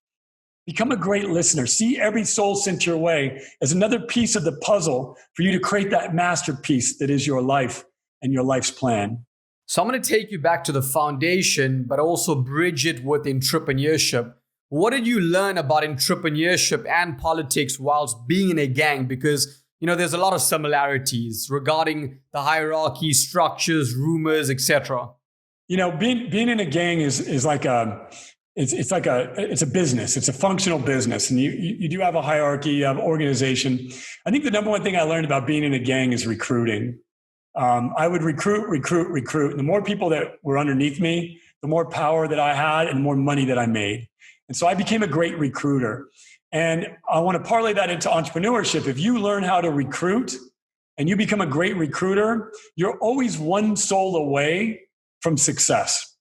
Become a great listener. See every soul sent your way as another piece of the puzzle for you to create that masterpiece that is your life and your life's plan. So I'm going to take you back to the foundation, but also bridge it with entrepreneurship. What did you learn about entrepreneurship and politics whilst being in a gang? Because, there's a lot of similarities regarding the hierarchy, structures, rumors, etc. Being in a gang is like it's a business. It's a functional business. And you do have a hierarchy, you have organization. I think the number one thing I learned about being in a gang is recruiting. I would recruit. And the more people that were underneath me, the more power that I had and the more money that I made. And so I became a great recruiter. And I want to parlay that into entrepreneurship. If you learn how to recruit, and you become a great recruiter, you're always one soul away from success.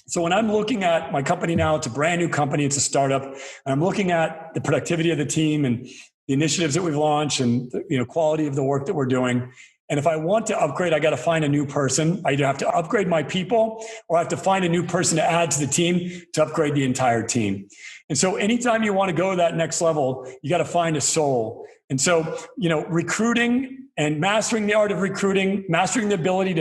So when I'm looking at my company now, it's a brand new company, it's a startup, and I'm looking at the productivity of the team and the initiatives that we've launched and the quality of the work that we're doing. And if I want to upgrade, I got to find a new person. I either have to upgrade my people or I have to find a new person to add to the team to upgrade the entire team. And so anytime you want to go to that next level, you got to find a soul. And so, recruiting and mastering the art of recruiting, mastering the ability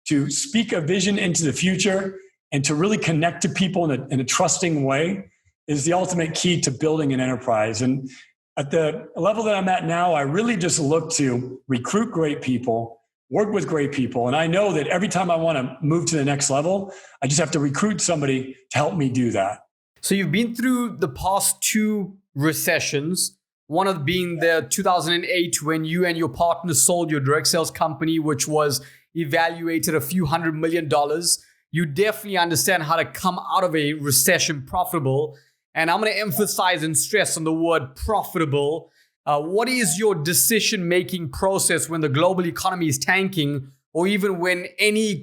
to speak a vision into the future and to really connect to people in a trusting way is the ultimate key to building an enterprise. And at the level that I'm at now, I really just look to recruit great people, work with great people. And I know that every time I want to move to the next level, I just have to recruit somebody to help me do that. So you've been through the past 2 recessions, one of being the 2008 when you and your partner sold your direct sales company, which was evaluated a few $100 million. You definitely understand how to come out of a recession profitable. And I'm going to emphasize and stress on the word profitable. What is your decision-making process when the global economy is tanking, or even when any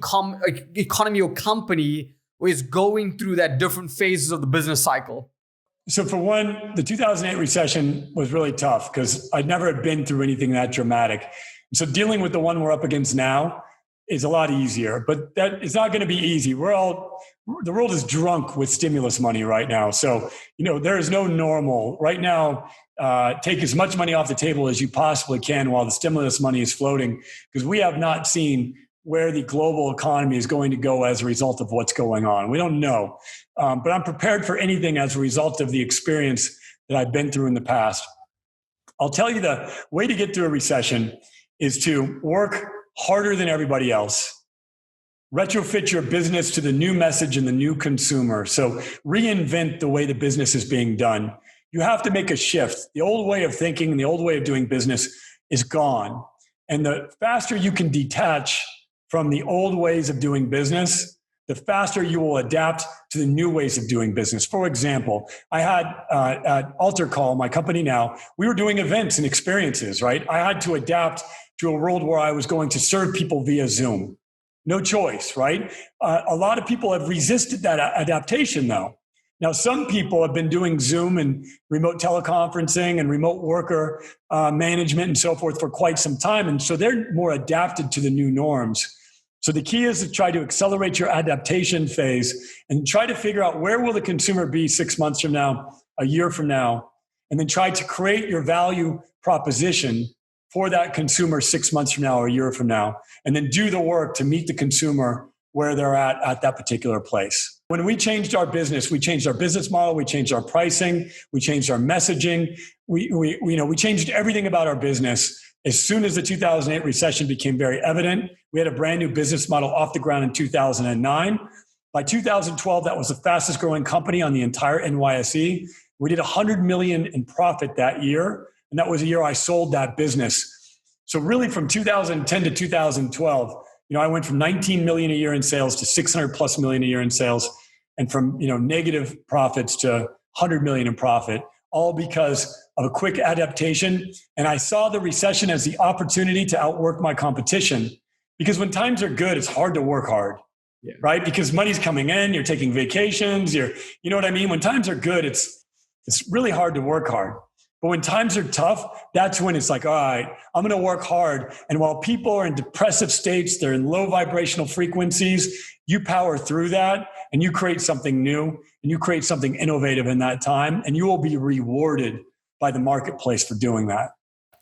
economy or company is going through that different phases of the business cycle? So for one, the 2008 recession was really tough because I'd never been through anything that dramatic. So dealing with the one we're up against now is a lot easier, but that is not going to be easy. The world is drunk with stimulus money right now. So, there is no normal right now. Take as much money off the table as you possibly can while the stimulus money is floating, because we have not seen where the global economy is going to go as a result of what's going on. We don't know, but I'm prepared for anything as a result of the experience that I've been through in the past. I'll tell you, the way to get through a recession is to work harder than everybody else. Retrofit your business to the new message and the new consumer. So reinvent the way the business is being done. You have to make a shift. The old way of thinking and the old way of doing business is gone. And the faster you can detach from the old ways of doing business, the faster you will adapt to the new ways of doing business. For example, I had at Alter Call, my company now, we were doing events and experiences, right? I had to adapt to a world where I was going to serve people via Zoom. No choice, right? A lot of people have resisted that adaptation though. Now, some people have been doing Zoom and remote teleconferencing and remote worker management and so forth for quite some time. And so they're more adapted to the new norms. So the key is to try to accelerate your adaptation phase and try to figure out where will the consumer be 6 months from now, a year from now, and then try to create your value proposition for that consumer 6 months from now or a year from now, and then do the work to meet the consumer where they're at that particular place. When we changed our business, we changed our business model, we changed our pricing, we changed our messaging, we changed everything about our business. As soon as the 2008 recession became very evident, we had a brand new business model off the ground in 2009. By 2012, that was the fastest growing company on the entire NYSE. We did $100 million in profit that year. And that was the year I sold that business. So really from 2010 to 2012, I went from 19 million a year in sales to 600 plus million a year in sales, and from negative profits to 100 million in profit, all because of a quick adaptation. And I saw the recession as the opportunity to outwork my competition. Because when times are good, it's hard to work hard, right? Because money's coming in, you're taking vacations, you know what I mean? When times are good, it's really hard to work hard. But when times are tough, that's when it's like, all right, I'm going to work hard. And while people are in depressive states, they're in low vibrational frequencies, you power through that and you create something new and you create something innovative in that time, and you will be rewarded by the marketplace for doing that.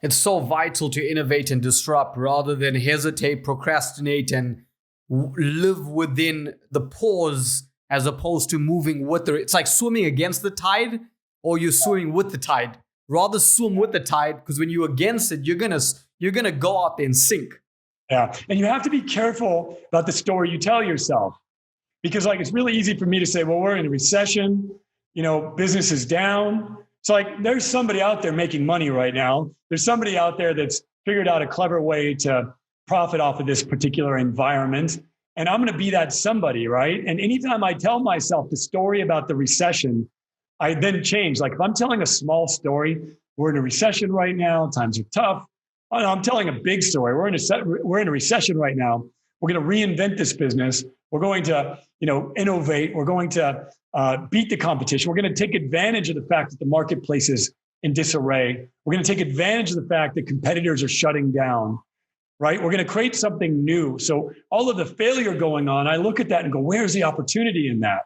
It's so vital to innovate and disrupt rather than hesitate, procrastinate, and live within the pause as opposed to moving with the. It's like swimming against the tide, or you're swimming with the tide. Rather swim with the tide, because when you're against it, you're gonna go out there and sink. Yeah, and you have to be careful about the story you tell yourself, because it's really easy for me to say, well, we're in a recession, business is down. So there's somebody out there making money right now. There's somebody out there that's figured out a clever way to profit off of this particular environment, and I'm going to be that somebody, right? And anytime I tell myself the story about the recession, I then change. If I'm telling a small story, we're in a recession right now, times are tough, Oh, no, I'm telling a big story. We're in a recession right now. We're going to reinvent this business. We're going to, innovate. We're going to beat the competition. We're going to take advantage of the fact that the marketplace is in disarray. We're going to take advantage of the fact that competitors are shutting down, right? We're going to create something new. So all of the failure going on, I look at that and go, where's the opportunity in that?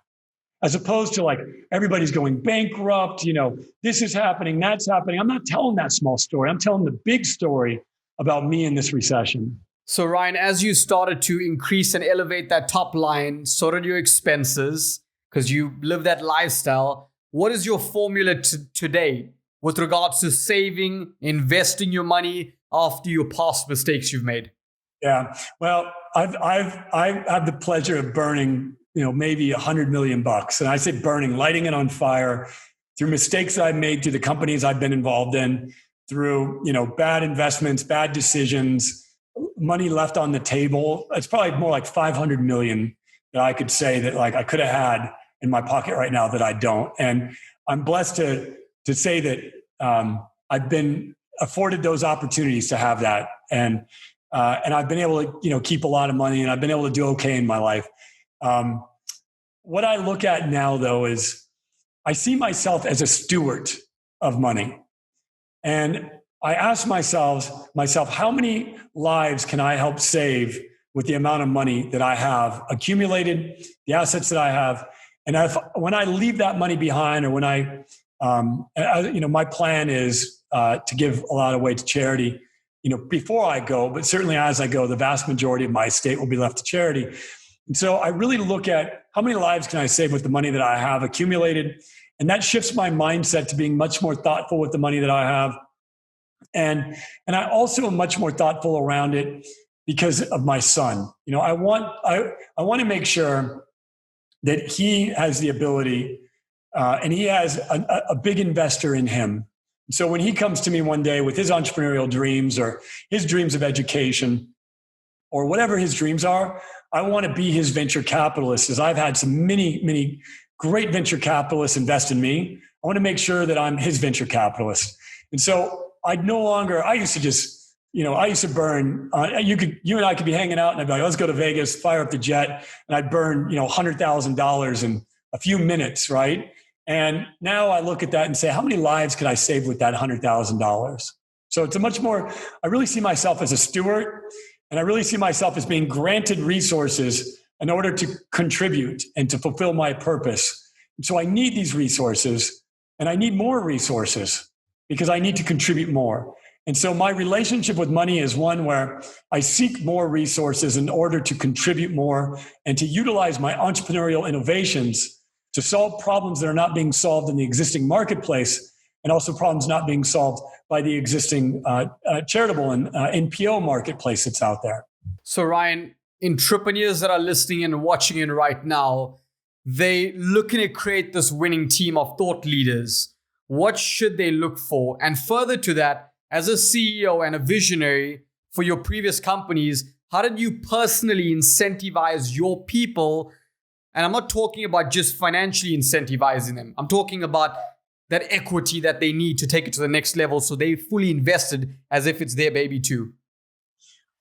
As opposed to like, everybody's going bankrupt, this is happening, that's happening. I'm not telling that small story. I'm telling the big story about me in this recession. So Ryan, as you started to increase and elevate that top line, so did your expenses, because you live that lifestyle. What is your formula today with regards to saving, investing your money after your past mistakes you've made? Yeah, well, I have the pleasure of burning, maybe $100 million. And I say burning, lighting it on fire through mistakes that I've made, through the companies I've been involved in, through, bad investments, bad decisions, money left on the table. It's probably more like 500 million that I could say that like I could have had in my pocket right now that I don't. And I'm blessed to say that I've been afforded those opportunities to have that. And I've been able to, keep a lot of money, and I've been able to do okay in my life. What I look at now, though, is I see myself as a steward of money. And I ask myself, how many lives can I help save with the amount of money that I have accumulated, the assets that I have? And when I leave that money behind, or when my plan is to give a lot away to charity, before I go, but certainly as I go, the vast majority of my estate will be left to charity. And so I really look at how many lives can I save with the money that I have accumulated? And that shifts my mindset to being much more thoughtful with the money that I have. And I also am much more thoughtful around it because of my son. I want to make sure that he has the ability, and he has a big investor in him. So when he comes to me one day with his entrepreneurial dreams, or his dreams of education, or whatever his dreams are, I want to be his venture capitalist, as I've had many great venture capitalists invest in me. I want to make sure that I'm his venture capitalist. And so I used to burn, you and I could be hanging out and I'd be like, let's go to Vegas, fire up the jet. And I'd burn, $100,000 in a few minutes, right? And now I look at that and say, how many lives could I save with that $100,000? So it's I really see myself as a steward, and I really see myself as being granted resources in order to contribute and to fulfill my purpose. And so I need these resources, and I need more resources because I need to contribute more. And so my relationship with money is one where I seek more resources in order to contribute more and to utilize my entrepreneurial innovations to solve problems that are not being solved in the existing marketplace, and also problems not being solved by the existing charitable and NPO marketplace that's out there. So Ryan, entrepreneurs that are listening and watching in right now, they looking to create this winning team of thought leaders. What should they look for? And further to that, as a CEO and a visionary for your previous companies, how did you personally incentivize your people? And I'm not talking about just financially incentivizing them. I'm talking about that equity that they need to take it to the next level, so they fully invested as if it's their baby too.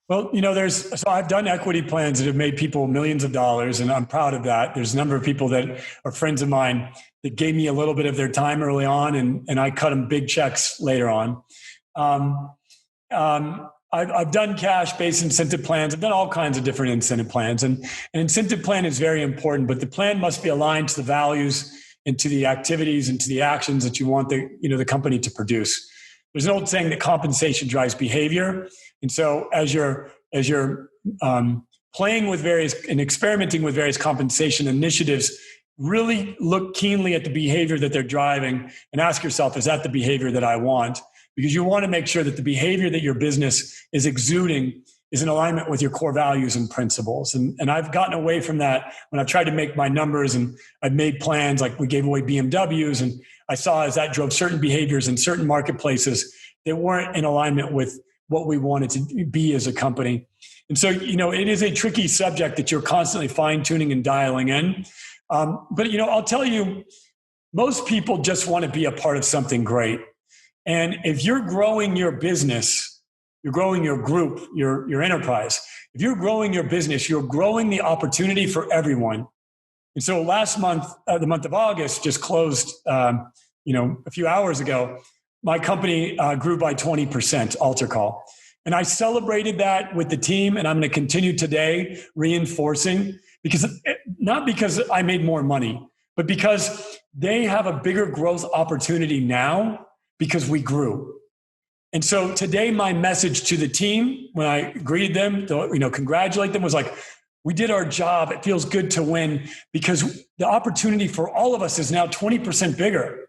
Well, so I've done equity plans that have made people millions of dollars, and I'm proud of that. There's a number of people that are friends of mine that gave me a little bit of their time early on, and I cut them big checks later on. I've done cash-based incentive plans. I've done all kinds of different incentive plans, and an incentive plan is very important, but the plan must be aligned to the values and to the activities and to the actions that you want the company to produce. There's an old saying that compensation drives behavior. And so as you're playing with various and experimenting with various compensation initiatives, really look keenly at the behavior that they're driving and ask yourself, is that the behavior that I want? Because you want to make sure that the behavior that your business is exuding is in alignment with your core values and principles. And I've gotten away from that when I've tried to make my numbers, and I've made plans like we gave away BMWs, and I saw as that drove certain behaviors in certain marketplaces that weren't in alignment with what we wanted to be as a company. And so, it is a tricky subject that you're constantly fine-tuning and dialing in. But I'll tell you, most people just want to be a part of something great. And if you're growing your business you're growing your group, your enterprise. If you're growing your business, you're growing the opportunity for everyone. And so last month, the month of August just closed, a few hours ago. My company grew by 20%, Alter Call. And I celebrated that with the team, and I'm going to continue today reinforcing, not because I made more money, but because they have a bigger growth opportunity now because we grew. And so today, my message to the team, when I greeted them, to, congratulate them, was like, we did our job. It feels good to win because the opportunity for all of us is now 20% bigger.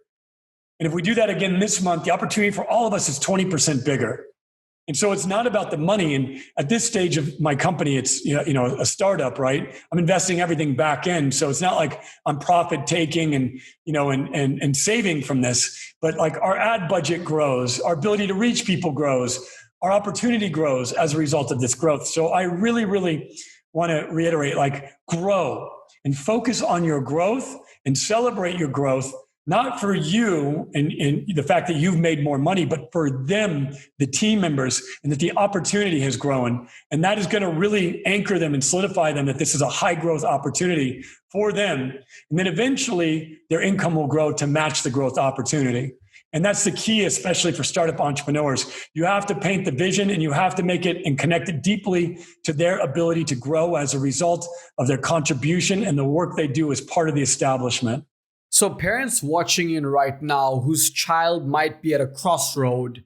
And if we do that again this month, the opportunity for all of us is 20% bigger. And so it's not about the money. And at this stage of my company, it's a startup, right? I'm investing everything back in. So it's not like I'm profit taking and saving from this, but like our ad budget grows, our ability to reach people grows, our opportunity grows as a result of this growth. So I really, really want to reiterate, like, grow and focus on your growth and celebrate your growth. Not for you and the fact that you've made more money, but for them, the team members, and that the opportunity has grown. And that is going to really anchor them and solidify them that this is a high growth opportunity for them. And then eventually their income will grow to match the growth opportunity. And that's the key, especially for startup entrepreneurs. You have to paint the vision and you have to make it and connect it deeply to their ability to grow as a result of their contribution and the work they do as part of the establishment. So parents watching in right now whose child might be at a crossroad,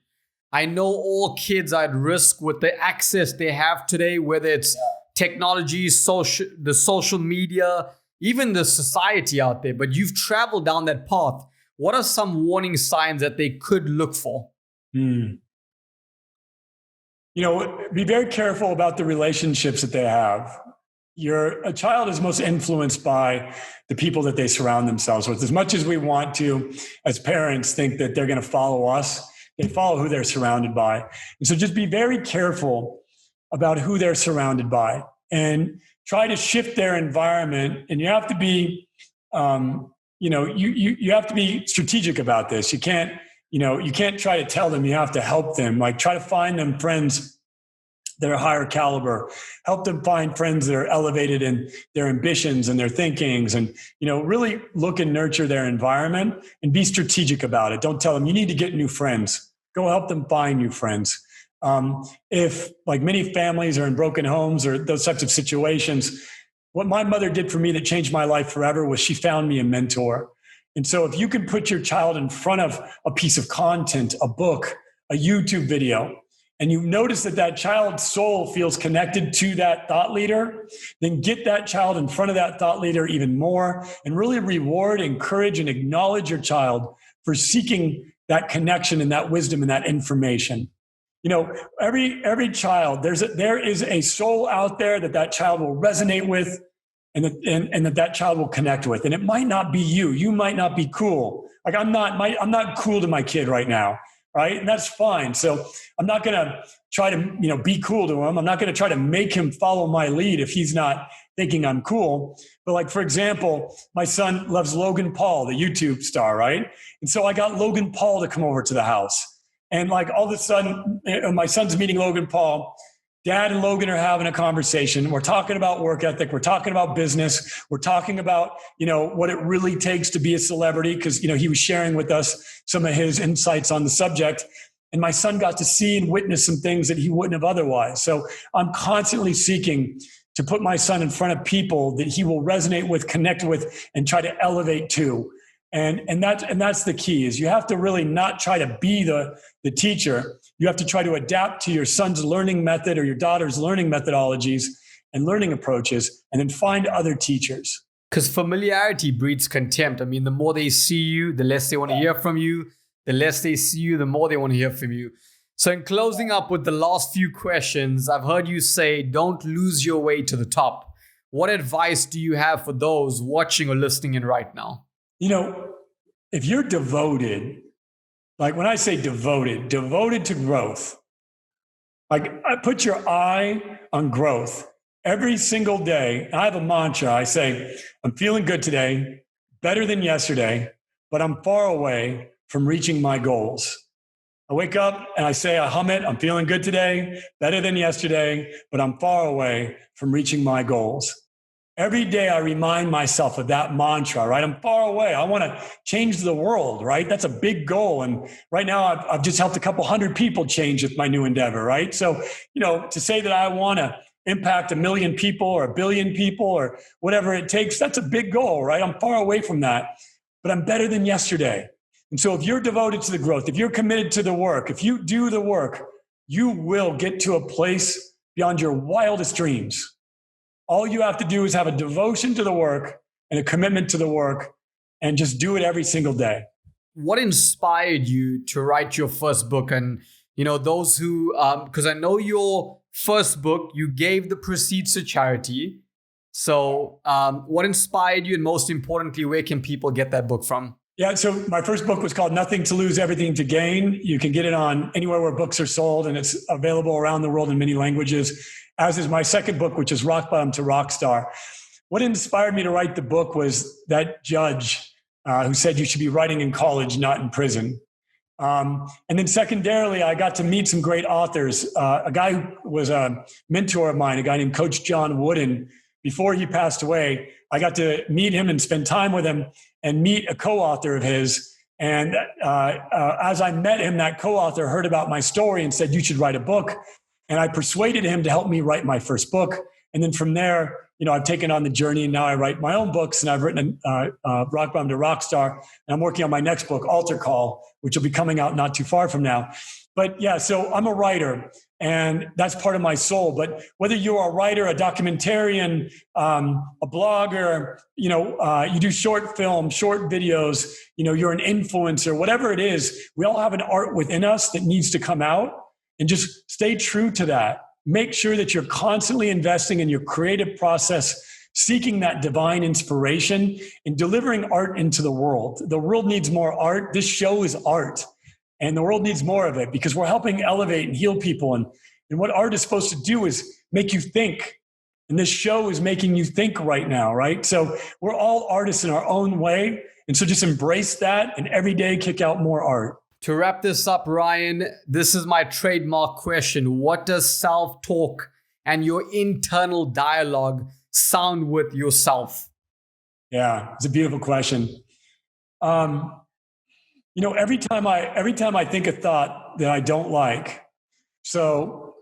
I know all kids are at risk with the access they have today, whether it's technology, the social media, even the society out there, but you've traveled down that path. What are some warning signs that they could look for? Be very careful about the relationships that they have. A child is most influenced by the people that they surround themselves with. As much as we want to, as parents, think that they're going to follow us, they follow who they're surrounded by. And so just be very careful about who they're surrounded by and try to shift their environment. And you have to be, you have to be strategic about this. You can't try to tell them, you have to help them. Like, try to find them friends that are higher caliber, help them find friends that are elevated in their ambitions and their thinkings, and, really look and nurture their environment and be strategic about it. Don't tell them you need to get new friends. Go help them find new friends. If, like many families are in broken homes or those types of situations, what my mother did for me that changed my life forever was she found me a mentor. And so if you can put your child in front of a piece of content, a book, a YouTube video, and you notice that child's soul feels connected to that thought leader, then get that child in front of that thought leader even more and really reward, encourage, and acknowledge your child for seeking that connection and that wisdom and that information. Every child, there is a soul out there that child will resonate with and that child will connect with. And it might not be you. You might not be cool. Like, I'm not cool to my kid right now. Right? And that's fine. So I'm not going to try to, be cool to him. I'm not going to try to make him follow my lead if he's not thinking I'm cool. But, like, for example, my son loves Logan Paul, the YouTube star, right? And so I got Logan Paul to come over to the house. And, like, all of a sudden, my son's meeting Logan Paul. Dad and Logan are having a conversation. We're talking about work ethic. We're talking about business. We're talking about, what it really takes to be a celebrity, because, he was sharing with us some of his insights on the subject. And my son got to see and witness some things that he wouldn't have otherwise. So I'm constantly seeking to put my son in front of people that he will resonate with, connect with, and try to elevate to. And that's the key, is you have to really not try to be the teacher. You have to try to adapt to your son's learning method or your daughter's learning methodologies and learning approaches, and then find other teachers. Because familiarity breeds contempt. I mean, the more they see you, the less they want to hear from you. The less they see you, the more they want to hear from you. So in closing up with the last few questions, I've heard you say, don't lose your way to the top. What advice do you have for those watching or listening in right now? If you're devoted, like when I say devoted to growth, like I put your eye on growth every single day. I have a mantra. I say, I'm feeling good today, better than yesterday, but I'm far away from reaching my goals. I wake up and I say, I hum it. I'm feeling good today, better than yesterday, but I'm far away from reaching my goals. Every day I remind myself of that mantra, right? I'm far away. I want to change the world, right? That's a big goal. And right now I've just helped a couple hundred people change with my new endeavor, right? So, to say that I want to impact 1 million people or 1 billion people or whatever it takes, that's a big goal, right? I'm far away from that, but I'm better than yesterday. And so if you're devoted to the growth, if you're committed to the work, if you do the work, you will get to a place beyond your wildest dreams. All you have to do is have a devotion to the work and a commitment to the work and just do it every single day. What inspired you to write your first book? And, those who, because I know your first book, you gave the proceeds to charity. So what inspired you? And most importantly, where can people get that book from? Yeah, so my first book was called Nothing to Lose, Everything to Gain. You can get it on anywhere where books are sold, and it's available around the world in many languages, as is my second book, which is Rock Bottom to Rockstar. What inspired me to write the book was that judge who said you should be writing in college, not in prison. And then secondarily, I got to meet some great authors. A guy who was a mentor of mine, a guy named Coach John Wooden. Before he passed away, I got to meet him and spend time with him and meet a co-author of his. And as I met him, that co-author heard about my story and said, you should write a book. And I persuaded him to help me write my first book. And then from there, I've taken on the journey, and now I write my own books, and I've written Rock Bottom to Rockstar. And I'm working on my next book, Altar Call, which will be coming out not too far from now. But yeah, so I'm a writer, and that's part of my soul. But whether you're a writer, a documentarian, a blogger, you do short film, short videos, you're an influencer, whatever it is, we all have an art within us that needs to come out, and just stay true to that. Make sure that you're constantly investing in your creative process, seeking that divine inspiration and delivering art into the world. The world needs more art. This show is art. And the world needs more of it because we're helping elevate and heal people. And what art is supposed to do is make you think. And this show is making you think right now, right? So we're all artists in our own way. And so just embrace that and every day kick out more art. To wrap this up, Ryan, this is my trademark question. What does self-talk and your internal dialogue sound with yourself? Yeah, it's a beautiful question. Every time I think a thought that I don't like, so,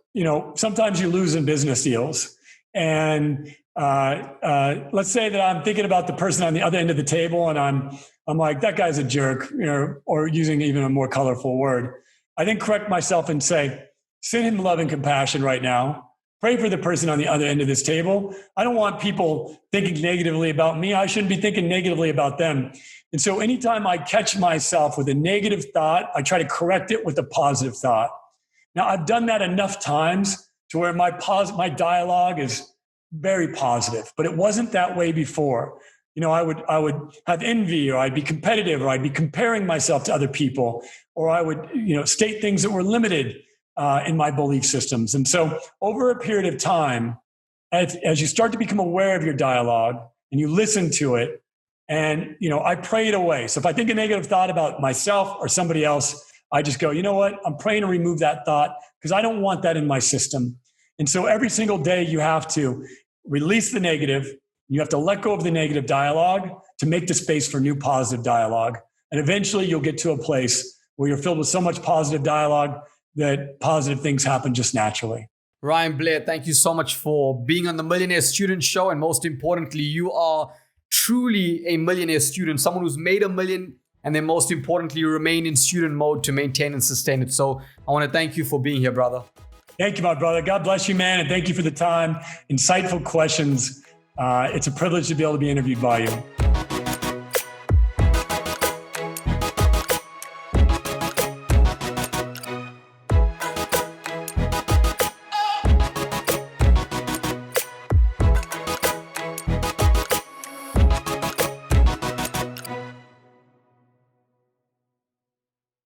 sometimes you lose in business deals. And let's say that I'm thinking about the person on the other end of the table, and I'm like, that guy's a jerk, or using even a more colorful word. I then correct myself and say, send him love and compassion right now. Pray for the person on the other end of this table. I don't want people thinking negatively about me. I shouldn't be thinking negatively about them. And so anytime I catch myself with a negative thought, I try to correct it with a positive thought. Now, I've done that enough times to where my dialogue is very positive, but it wasn't that way before. I would have envy, or I'd be competitive, or I'd be comparing myself to other people, or I would, state things that were limited in my belief systems. And so over a period of time, as you start to become aware of your dialogue and you listen to it, and, I pray it away. So if I think a negative thought about myself or somebody else, I just go, you know what? I'm praying to remove that thought because I don't want that in my system. And so every single day you have to release the negative. You have to let go of the negative dialogue to make the space for new positive dialogue. And eventually you'll get to a place where you're filled with so much positive dialogue that positive things happen just naturally. Ryan Blair, thank you so much for being on the Millionaire Student Show. And most importantly, you are truly a millionaire student, someone who's made $1 million, and then most importantly, remain in student mode to maintain and sustain it. So I want to thank you for being here, brother. Thank you, my brother. God bless you, man. And thank you for the time. Insightful questions. It's a privilege to be able to be interviewed by you.